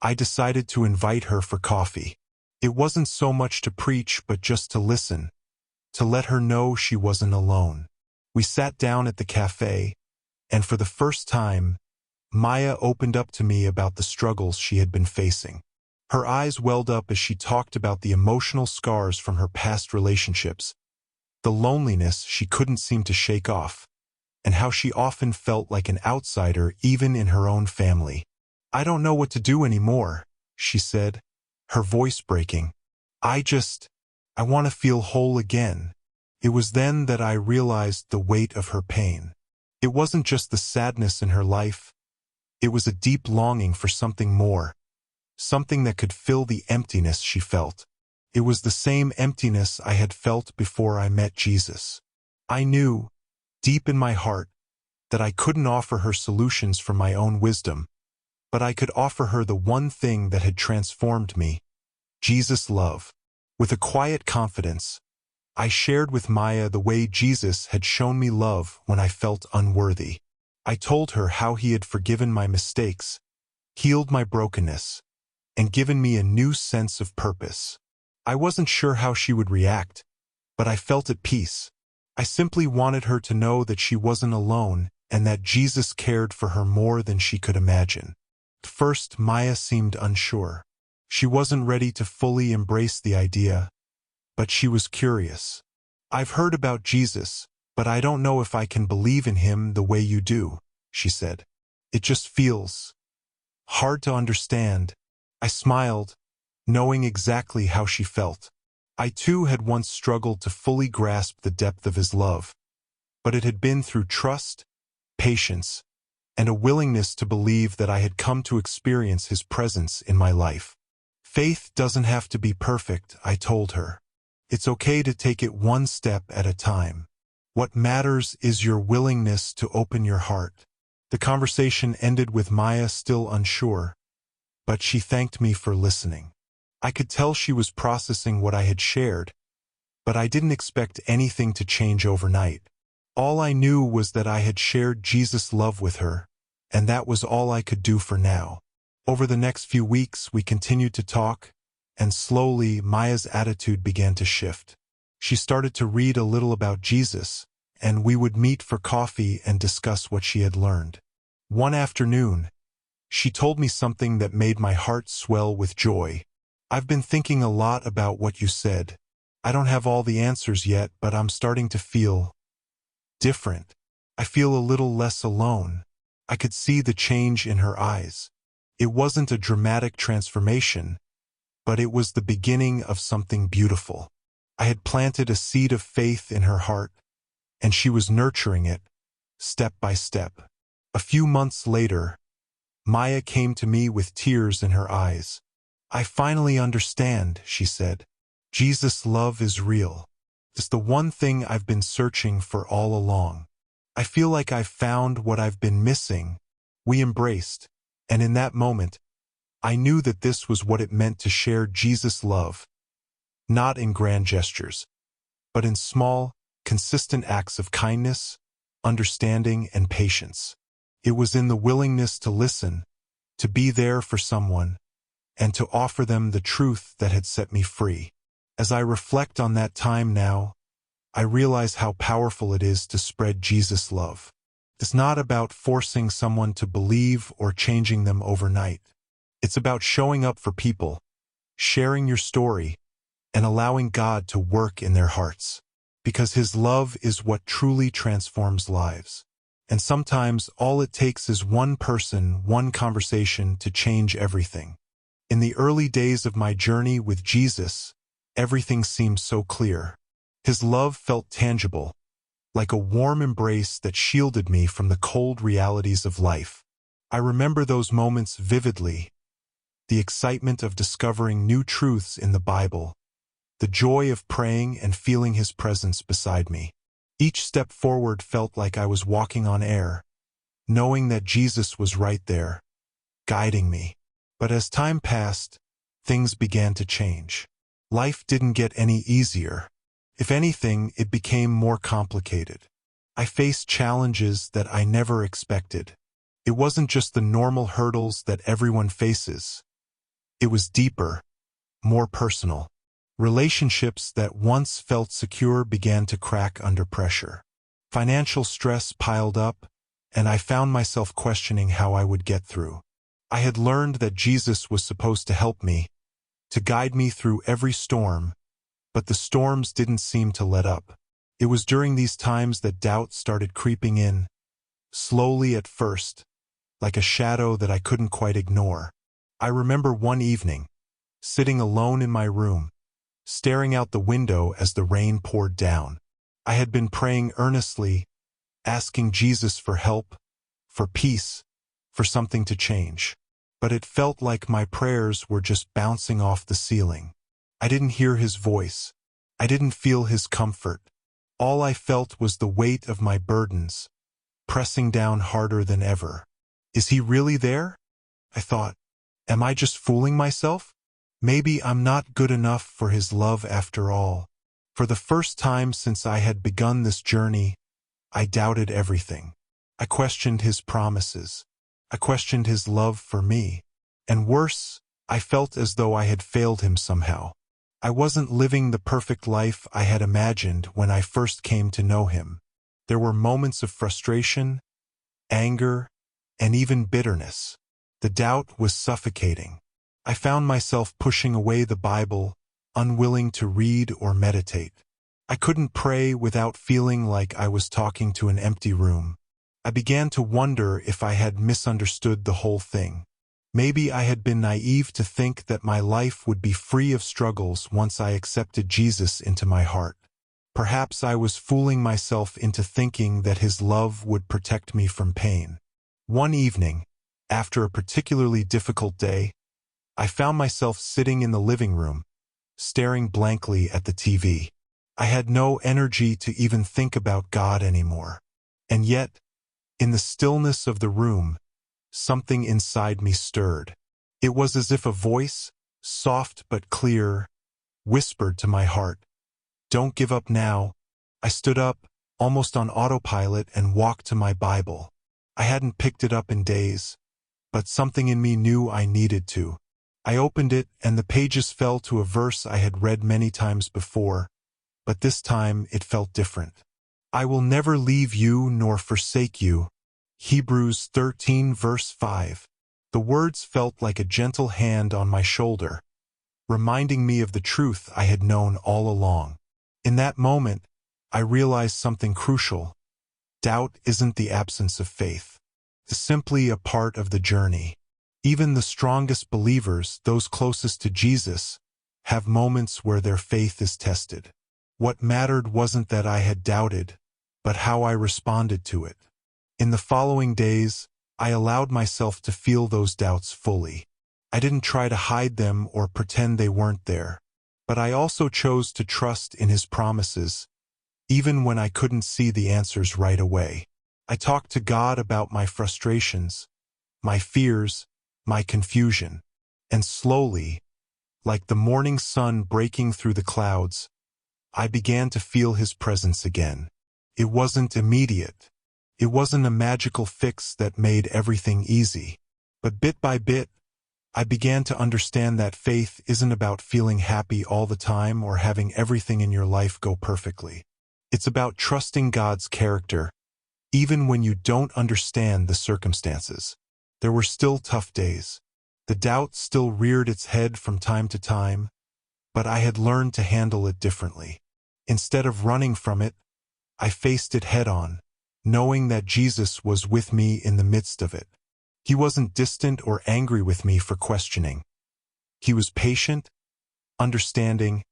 I decided to invite her for coffee. It wasn't so much to preach, but just to listen, to let her know she wasn't alone. We sat down at the cafe, and for the first time, Maya opened up to me about the struggles she had been facing. Her eyes welled up as she talked about the emotional scars from her past relationships, the loneliness she couldn't seem to shake off, and how she often felt like an outsider even in her own family. "I don't know what to do anymore," she said, her voice breaking. I want to feel whole again." It was then that I realized the weight of her pain. It wasn't just the sadness in her life. It was a deep longing for something more, something that could fill the emptiness she felt. It was the same emptiness I had felt before I met Jesus. I knew, deep in my heart, that I couldn't offer her solutions from my own wisdom, but I could offer her the one thing that had transformed me, Jesus' love. With a quiet confidence, I shared with Maya the way Jesus had shown me love when I felt unworthy. I told her how he had forgiven my mistakes, healed my brokenness, and given me a new sense of purpose. I wasn't sure how she would react, but I felt at peace. I simply wanted her to know that she wasn't alone and that Jesus cared for her more than she could imagine. At first, Maya seemed unsure. She wasn't ready to fully embrace the idea, but she was curious. "I've heard about Jesus, but I don't know if I can believe in him the way you do," she said. "It just feels hard to understand." I smiled, knowing exactly how she felt. I too had once struggled to fully grasp the depth of his love, but it had been through trust, patience, and a willingness to believe that I had come to experience his presence in my life. "Faith doesn't have to be perfect," I told her. "It's okay to take it one step at a time. What matters is your willingness to open your heart." The conversation ended with Maya still unsure, but she thanked me for listening. I could tell she was processing what I had shared, but I didn't expect anything to change overnight. All I knew was that I had shared Jesus' love with her, and that was all I could do for now. Over the next few weeks, we continued to talk, and slowly Maya's attitude began to shift. She started to read a little about Jesus, and we would meet for coffee and discuss what she had learned. One afternoon, she told me something that made my heart swell with joy. "I've been thinking a lot about what you said. I don't have all the answers yet, but I'm starting to feel different. I feel a little less alone." I could see the change in her eyes. It wasn't a dramatic transformation, but it was the beginning of something beautiful. I had planted a seed of faith in her heart, and she was nurturing it, step by step. A few months later, Maya came to me with tears in her eyes. "I finally understand," she said. "Jesus' love is real. It's the one thing I've been searching for all along. I feel like I've found what I've been missing." We embraced, and in that moment, I knew that this was what it meant to share Jesus' love, not in grand gestures, but in small, consistent acts of kindness, understanding, and patience. It was in the willingness to listen, to be there for someone, and to offer them the truth that had set me free. As I reflect on that time now, I realize how powerful it is to spread Jesus' love. It's not about forcing someone to believe or changing them overnight. It's about showing up for people, sharing your story, and allowing God to work in their hearts. Because his love is what truly transforms lives. And sometimes all it takes is one person, one conversation to change everything. In the early days of my journey with Jesus, everything seemed so clear. His love felt tangible, like a warm embrace that shielded me from the cold realities of life. I remember those moments vividly, the excitement of discovering new truths in the Bible, the joy of praying and feeling his presence beside me. Each step forward felt like I was walking on air, knowing that Jesus was right there, guiding me. But as time passed, things began to change. Life didn't get any easier. If anything, it became more complicated. I faced challenges that I never expected. It wasn't just the normal hurdles that everyone faces. It was deeper, more personal. Relationships that once felt secure began to crack under pressure. Financial stress piled up, and I found myself questioning how I would get through. I had learned that Jesus was supposed to help me, to guide me through every storm, but the storms didn't seem to let up. It was during these times that doubt started creeping in, slowly at first, like a shadow that I couldn't quite ignore. I remember one evening, sitting alone in my room, staring out the window as the rain poured down. I had been praying earnestly, asking Jesus for help, for peace, for something to change. But it felt like my prayers were just bouncing off the ceiling. I didn't hear his voice. I didn't feel his comfort. All I felt was the weight of my burdens, pressing down harder than ever. Is he really there? I thought. Am I just fooling myself? Maybe I'm not good enough for his love after all. For the first time since I had begun this journey, I doubted everything. I questioned his promises. I questioned his love for me. And worse, I felt as though I had failed him somehow. I wasn't living the perfect life I had imagined when I first came to know him. There were moments of frustration, anger, and even bitterness. The doubt was suffocating. I found myself pushing away the Bible, unwilling to read or meditate. I couldn't pray without feeling like I was talking to an empty room. I began to wonder if I had misunderstood the whole thing. Maybe I had been naive to think that my life would be free of struggles once I accepted Jesus into my heart. Perhaps I was fooling myself into thinking that his love would protect me from pain. One evening, after a particularly difficult day, I found myself sitting in the living room, staring blankly at the TV. I had no energy to even think about God anymore. And yet, in the stillness of the room, something inside me stirred. It was as if a voice, soft but clear, whispered to my heart, "Don't give up now." I stood up, almost on autopilot, and walked to my Bible. I hadn't picked it up in days, but something in me knew I needed to. I opened it, and the pages fell to a verse I had read many times before, but this time it felt different. "I will never leave you nor forsake you." Hebrews 13 verse 5. The words felt like a gentle hand on my shoulder, reminding me of the truth I had known all along. In that moment, I realized something crucial. Doubt isn't the absence of faith. It's simply a part of the journey. Even the strongest believers, those closest to Jesus, have moments where their faith is tested. What mattered wasn't that I had doubted, but how I responded to it. In the following days, I allowed myself to feel those doubts fully. I didn't try to hide them or pretend they weren't there, but I also chose to trust in his promises, even when I couldn't see the answers right away. I talked to God about my frustrations, my fears, my confusion, and slowly, like the morning sun breaking through the clouds, I began to feel his presence again. It wasn't immediate. It wasn't a magical fix that made everything easy. But bit by bit, I began to understand that faith isn't about feeling happy all the time or having everything in your life go perfectly. It's about trusting God's character, even when you don't understand the circumstances. There were still tough days. The doubt still reared its head from time to time, but I had learned to handle it differently. Instead of running from it, I faced it head-on, knowing that Jesus was with me in the midst of it. He wasn't distant or angry with me for questioning. He was patient, understanding,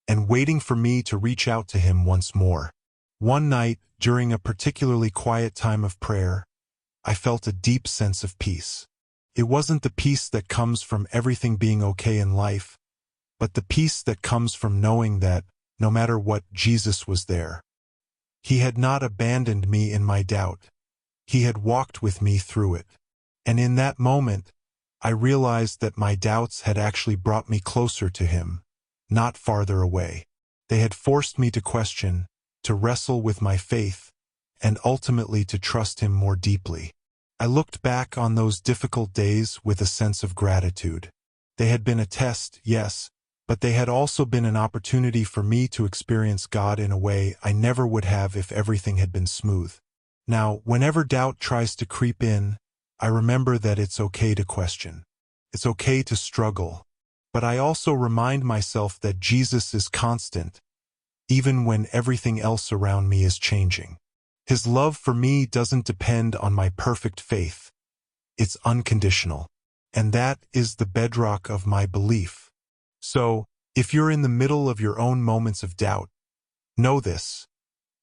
and waiting for me to reach out to him once more. One night, during a particularly quiet time of prayer, I felt a deep sense of peace. It wasn't the peace that comes from everything being okay in life, but the peace that comes from knowing that, no matter what, Jesus was there. He had not abandoned me in my doubt. He had walked with me through it. And in that moment, I realized that my doubts had actually brought me closer to him, not farther away. They had forced me to question, to wrestle with my faith, and ultimately to trust him more deeply. I looked back on those difficult days with a sense of gratitude. They had been a test, yes, but they had also been an opportunity for me to experience God in a way I never would have if everything had been smooth. Now, whenever doubt tries to creep in, I remember that it's okay to question. It's okay to struggle. But I also remind myself that Jesus is constant, even when everything else around me is changing. His love for me doesn't depend on my perfect faith. It's unconditional. And that is the bedrock of my belief. So, if you're in the middle of your own moments of doubt, know this: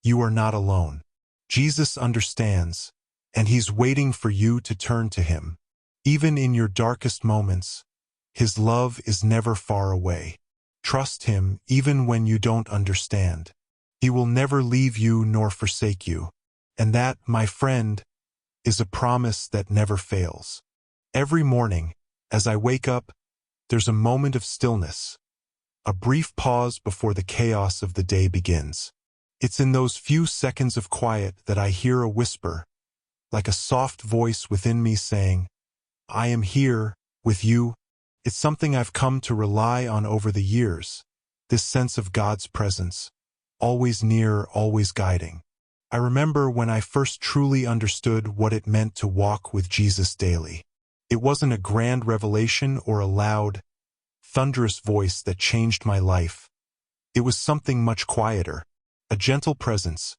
you are not alone. Jesus understands, and he's waiting for you to turn to him. Even in your darkest moments, his love is never far away. Trust him even when you don't understand. He will never leave you nor forsake you. And that, my friend, is a promise that never fails. Every morning, as I wake up, there's a moment of stillness, a brief pause before the chaos of the day begins. It's in those few seconds of quiet that I hear a whisper, like a soft voice within me saying, "I am here, with you." It's something I've come to rely on over the years, this sense of God's presence, always near, always guiding. I remember when I first truly understood what it meant to walk with Jesus daily. It wasn't a grand revelation or a loud, thunderous voice that changed my life. It was something much quieter, a gentle presence,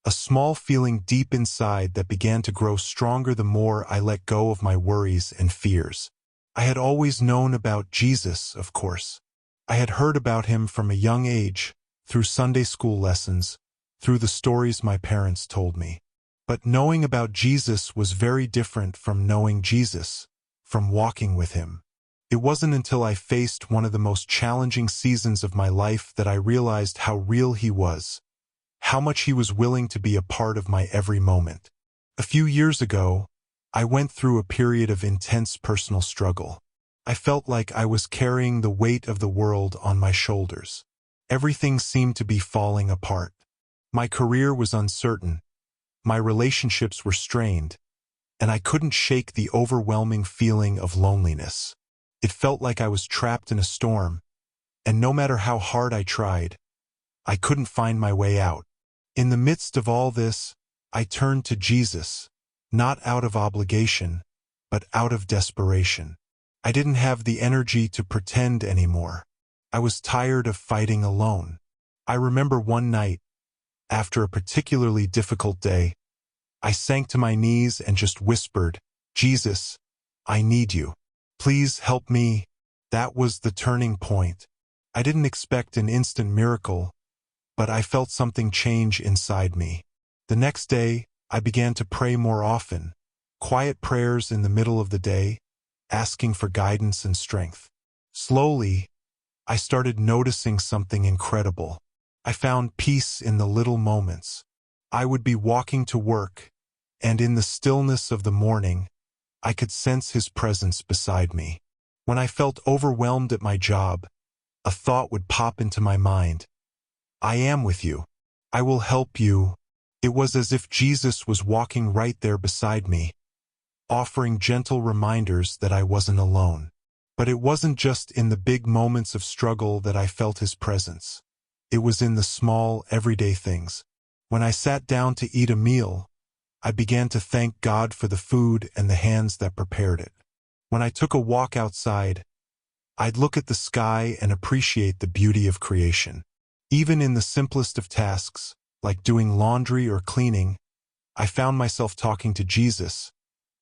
a small feeling deep inside that began to grow stronger the more I let go of my worries and fears. I had always known about Jesus, of course. I had heard about him from a young age, through Sunday school lessons, through the stories my parents told me. But knowing about Jesus was very different from knowing Jesus, from walking with him. It wasn't until I faced one of the most challenging seasons of my life that I realized how real he was, how much he was willing to be a part of my every moment. A few years ago, I went through a period of intense personal struggle. I felt like I was carrying the weight of the world on my shoulders. Everything seemed to be falling apart. My career was uncertain, my relationships were strained, and I couldn't shake the overwhelming feeling of loneliness. It felt like I was trapped in a storm, and no matter how hard I tried, I couldn't find my way out. In the midst of all this, I turned to Jesus, not out of obligation, but out of desperation. I didn't have the energy to pretend anymore. I was tired of fighting alone. I remember one night, after a particularly difficult day, I sank to my knees and just whispered, "Jesus, I need you. Please help me." That was the turning point. I didn't expect an instant miracle, but I felt something change inside me. The next day, I began to pray more often, quiet prayers in the middle of the day, asking for guidance and strength. Slowly, I started noticing something incredible. I found peace in the little moments. I would be walking to work, and in the stillness of the morning, I could sense his presence beside me. When I felt overwhelmed at my job, a thought would pop into my mind. "I am with you. I will help you." It was as if Jesus was walking right there beside me, offering gentle reminders that I wasn't alone. But it wasn't just in the big moments of struggle that I felt his presence. It was in the small, everyday things. When I sat down to eat a meal, I began to thank God for the food and the hands that prepared it. When I took a walk outside, I'd look at the sky and appreciate the beauty of creation. Even in the simplest of tasks, like doing laundry or cleaning, I found myself talking to Jesus,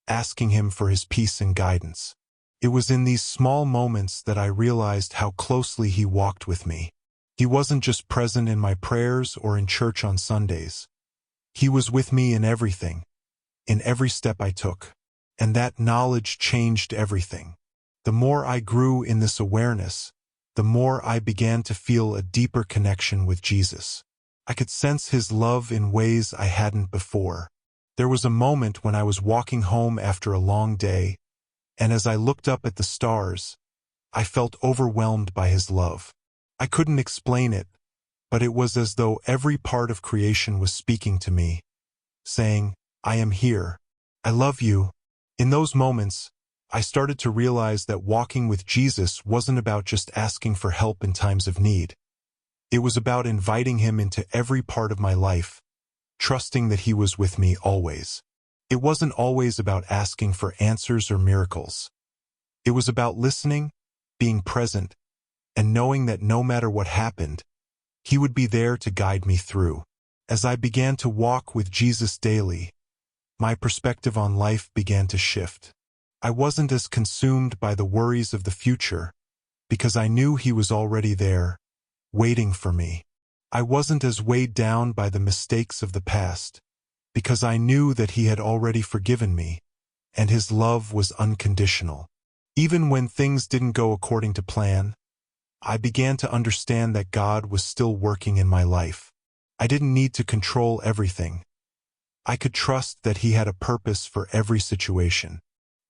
asking him for his peace and guidance. It was in these small moments that I realized how closely he walked with me. He wasn't just present in my prayers or in church on Sundays. He was with me in everything, in every step I took. And that knowledge changed everything. The more I grew in this awareness, the more I began to feel a deeper connection with Jesus. I could sense his love in ways I hadn't before. There was a moment when I was walking home after a long day, and as I looked up at the stars, I felt overwhelmed by his love. I couldn't explain it, but it was as though every part of creation was speaking to me, saying, "I am here. I love you." In those moments, I started to realize that walking with Jesus wasn't about just asking for help in times of need. It was about inviting him into every part of my life, trusting that he was with me always. It wasn't always about asking for answers or miracles. It was about listening, being present, and knowing that no matter what happened, he would be there to guide me through. As I began to walk with Jesus daily, my perspective on life began to shift. I wasn't as consumed by the worries of the future, because I knew he was already there, waiting for me. I wasn't as weighed down by the mistakes of the past, because I knew that he had already forgiven me, and his love was unconditional. Even when things didn't go according to plan, I began to understand that God was still working in my life. I didn't need to control everything. I could trust that he had a purpose for every situation.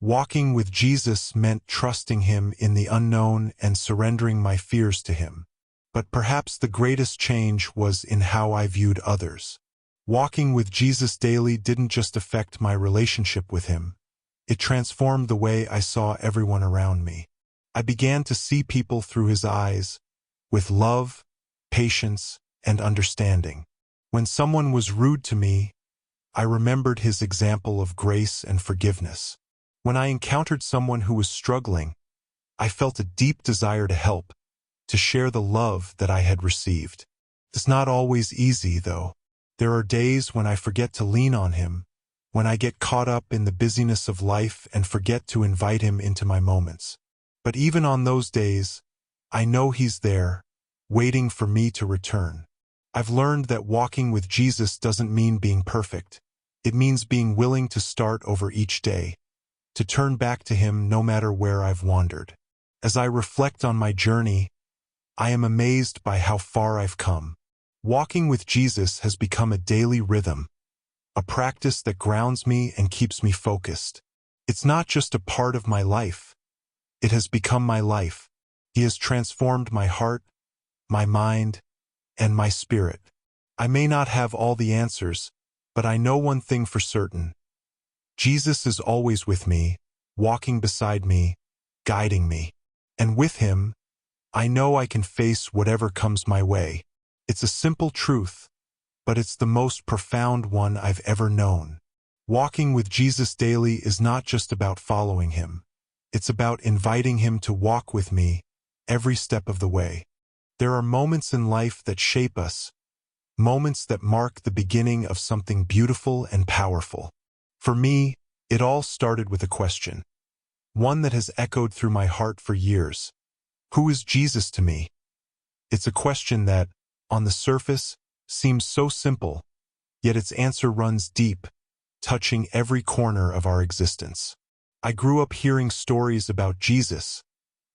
Walking with Jesus meant trusting him in the unknown and surrendering my fears to him. But perhaps the greatest change was in how I viewed others. Walking with Jesus daily didn't just affect my relationship with him. It transformed the way I saw everyone around me. I began to see people through his eyes, with love, patience, and understanding. When someone was rude to me, I remembered his example of grace and forgiveness. When I encountered someone who was struggling, I felt a deep desire to help, to share the love that I had received. It's not always easy, though. There are days when I forget to lean on him, when I get caught up in the busyness of life and forget to invite him into my moments. But even on those days, I know he's there, waiting for me to return. I've learned that walking with Jesus doesn't mean being perfect. It means being willing to start over each day, to turn back to him no matter where I've wandered. As I reflect on my journey, I am amazed by how far I've come. Walking with Jesus has become a daily rhythm, a practice that grounds me and keeps me focused. It's not just a part of my life. It has become my life. He has transformed my heart, my mind, and my spirit. I may not have all the answers, but I know one thing for certain. Jesus is always with me, walking beside me, guiding me. And with him, I know I can face whatever comes my way. It's a simple truth, but it's the most profound one I've ever known. Walking with Jesus daily is not just about following him. It's about inviting him to walk with me every step of the way. There are moments in life that shape us, moments that mark the beginning of something beautiful and powerful. For me, it all started with a question, one that has echoed through my heart for years. Who is Jesus to me? It's a question that, on the surface, seems so simple, yet its answer runs deep, touching every corner of our existence. I grew up hearing stories about Jesus,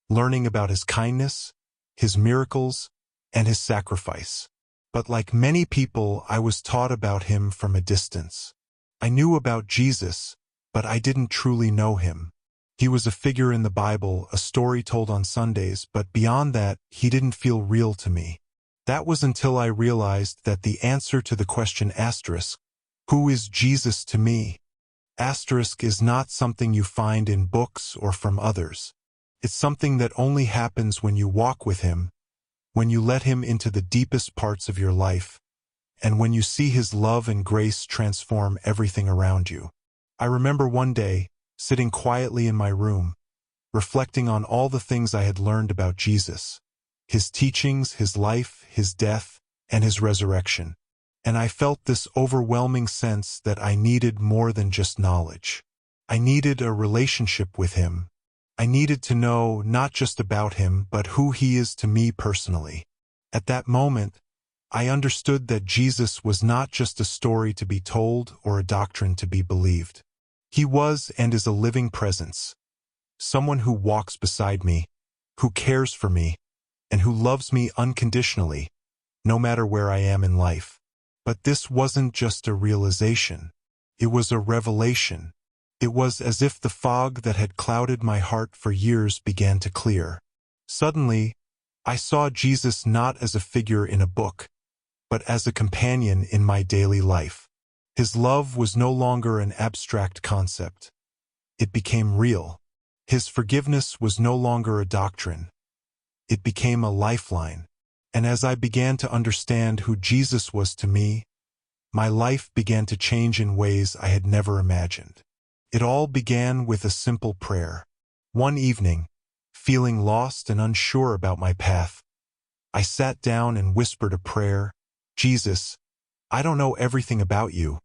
learning about his kindness, his miracles, and his sacrifice. But like many people, I was taught about him from a distance. I knew about Jesus, but I didn't truly know him. He was a figure in the Bible, a story told on Sundays, but beyond that, he didn't feel real to me. That was until I realized that the answer to the question asterisk, who is Jesus to me? Asterisk is not something you find in books or from others. It's something that only happens when you walk with him, when you let him into the deepest parts of your life, and when you see his love and grace transform everything around you. I remember one day, sitting quietly in my room, reflecting on all the things I had learned about Jesus, his teachings, his life, his death, and his resurrection. And I felt this overwhelming sense that I needed more than just knowledge. I needed a relationship with him. I needed to know not just about him, but who he is to me personally. At that moment, I understood that Jesus was not just a story to be told or a doctrine to be believed. He was and is a living presence, someone who walks beside me, who cares for me, and who loves me unconditionally, no matter where I am in life. But this wasn't just a realization. It was a revelation. It was as if the fog that had clouded my heart for years began to clear. Suddenly, I saw Jesus not as a figure in a book, but as a companion in my daily life. His love was no longer an abstract concept. It became real. His forgiveness was no longer a doctrine. It became a lifeline. And as I began to understand who Jesus was to me, my life began to change in ways I had never imagined. It all began with a simple prayer. One evening, feeling lost and unsure about my path, I sat down and whispered a prayer. Jesus, I don't know everything about you,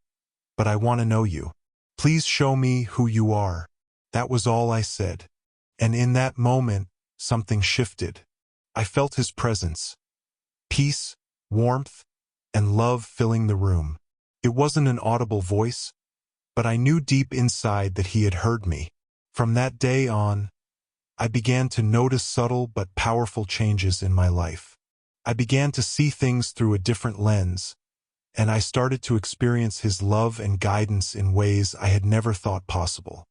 but I want to know you. Please show me who you are. That was all I said. And in that moment, something shifted. I felt his presence. Peace, warmth, and love filling the room. It wasn't an audible voice, but I knew deep inside that he had heard me. From that day on, I began to notice subtle but powerful changes in my life. I began to see things through a different lens, and I started to experience his love and guidance in ways I had never thought possible.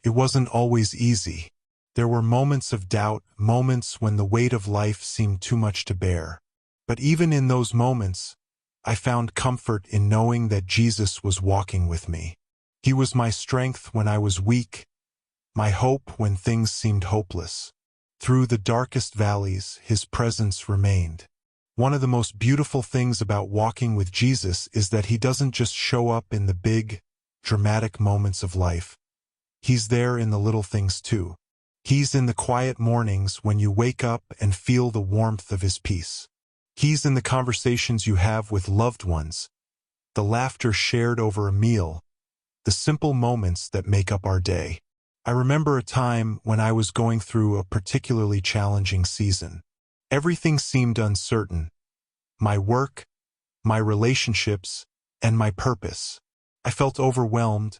It wasn't always easy. There were moments of doubt, moments when the weight of life seemed too much to bear. But even in those moments, I found comfort in knowing that Jesus was walking with me. He was my strength when I was weak, my hope when things seemed hopeless. Through the darkest valleys, his presence remained. One of the most beautiful things about walking with Jesus is that he doesn't just show up in the big, dramatic moments of life. He's there in the little things too. He's in the quiet mornings when you wake up and feel the warmth of his peace. He's in the conversations you have with loved ones, the laughter shared over a meal, the simple moments that make up our day. I remember a time when I was going through a particularly challenging season. Everything seemed uncertain. My work, my relationships, and my purpose. I felt overwhelmed,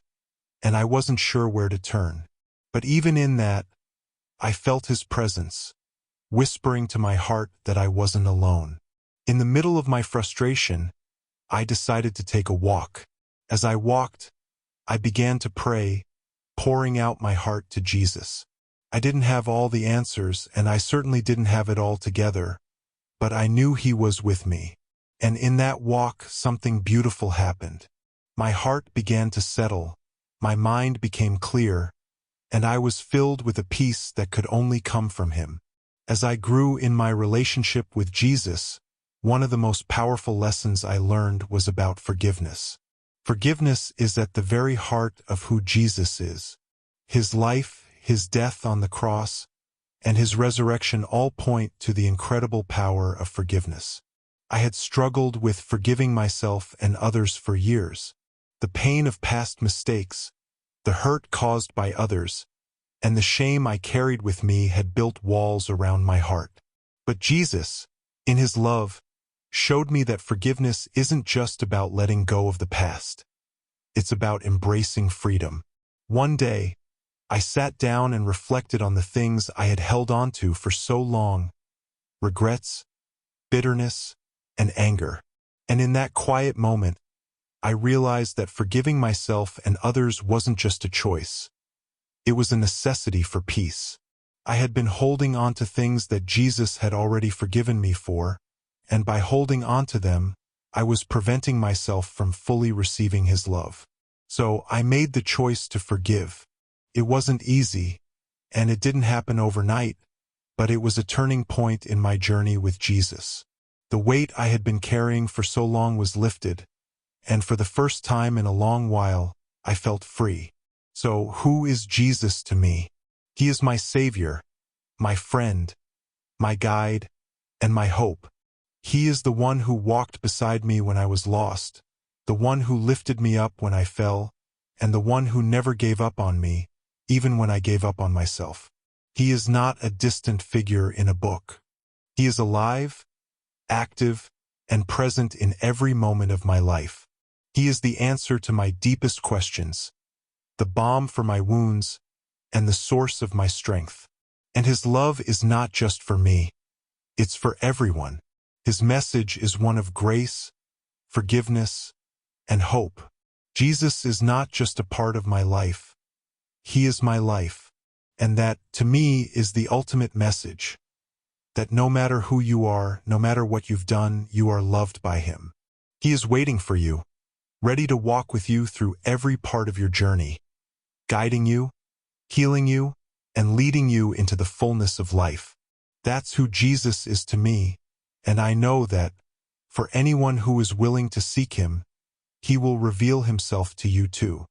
and I wasn't sure where to turn. But even in that, I felt his presence, whispering to my heart that I wasn't alone. In the middle of my frustration, I decided to take a walk. As I walked, I began to pray, pouring out my heart to Jesus. I didn't have all the answers, and I certainly didn't have it all together, but I knew he was with me. And in that walk, something beautiful happened. My heart began to settle, my mind became clear, and I was filled with a peace that could only come from him. As I grew in my relationship with Jesus, one of the most powerful lessons I learned was about forgiveness. Forgiveness is at the very heart of who Jesus is. His life, his death on the cross, and his resurrection all point to the incredible power of forgiveness. I had struggled with forgiving myself and others for years. The pain of past mistakes, the hurt caused by others, and the shame I carried with me had built walls around my heart. But Jesus, in his love, showed me that forgiveness isn't just about letting go of the past. It's about embracing freedom. One day, I sat down and reflected on the things I had held on to for so long: regrets, bitterness, and anger. And in that quiet moment, I realized that forgiving myself and others wasn't just a choice. It was a necessity for peace. I had been holding on to things that Jesus had already forgiven me for, and by holding on to them, I was preventing myself from fully receiving his love. So I made the choice to forgive. It wasn't easy, and it didn't happen overnight, but it was a turning point in my journey with Jesus. The weight I had been carrying for so long was lifted, and for the first time in a long while, I felt free. So who is Jesus to me? He is my Savior, my friend, my guide, and my hope. He is the one who walked beside me when I was lost, the one who lifted me up when I fell, and the one who never gave up on me, even when I gave up on myself. He is not a distant figure in a book. He is alive, active, and present in every moment of my life. He is the answer to my deepest questions, the balm for my wounds, and the source of my strength. And his love is not just for me, it's for everyone. His message is one of grace, forgiveness, and hope. Jesus is not just a part of my life. He is my life. And that, to me, is the ultimate message. That no matter who you are, no matter what you've done, you are loved by him. He is waiting for you, ready to walk with you through every part of your journey, guiding you, healing you, and leading you into the fullness of life. That's who Jesus is to me, and I know that, for anyone who is willing to seek him, he will reveal himself to you too.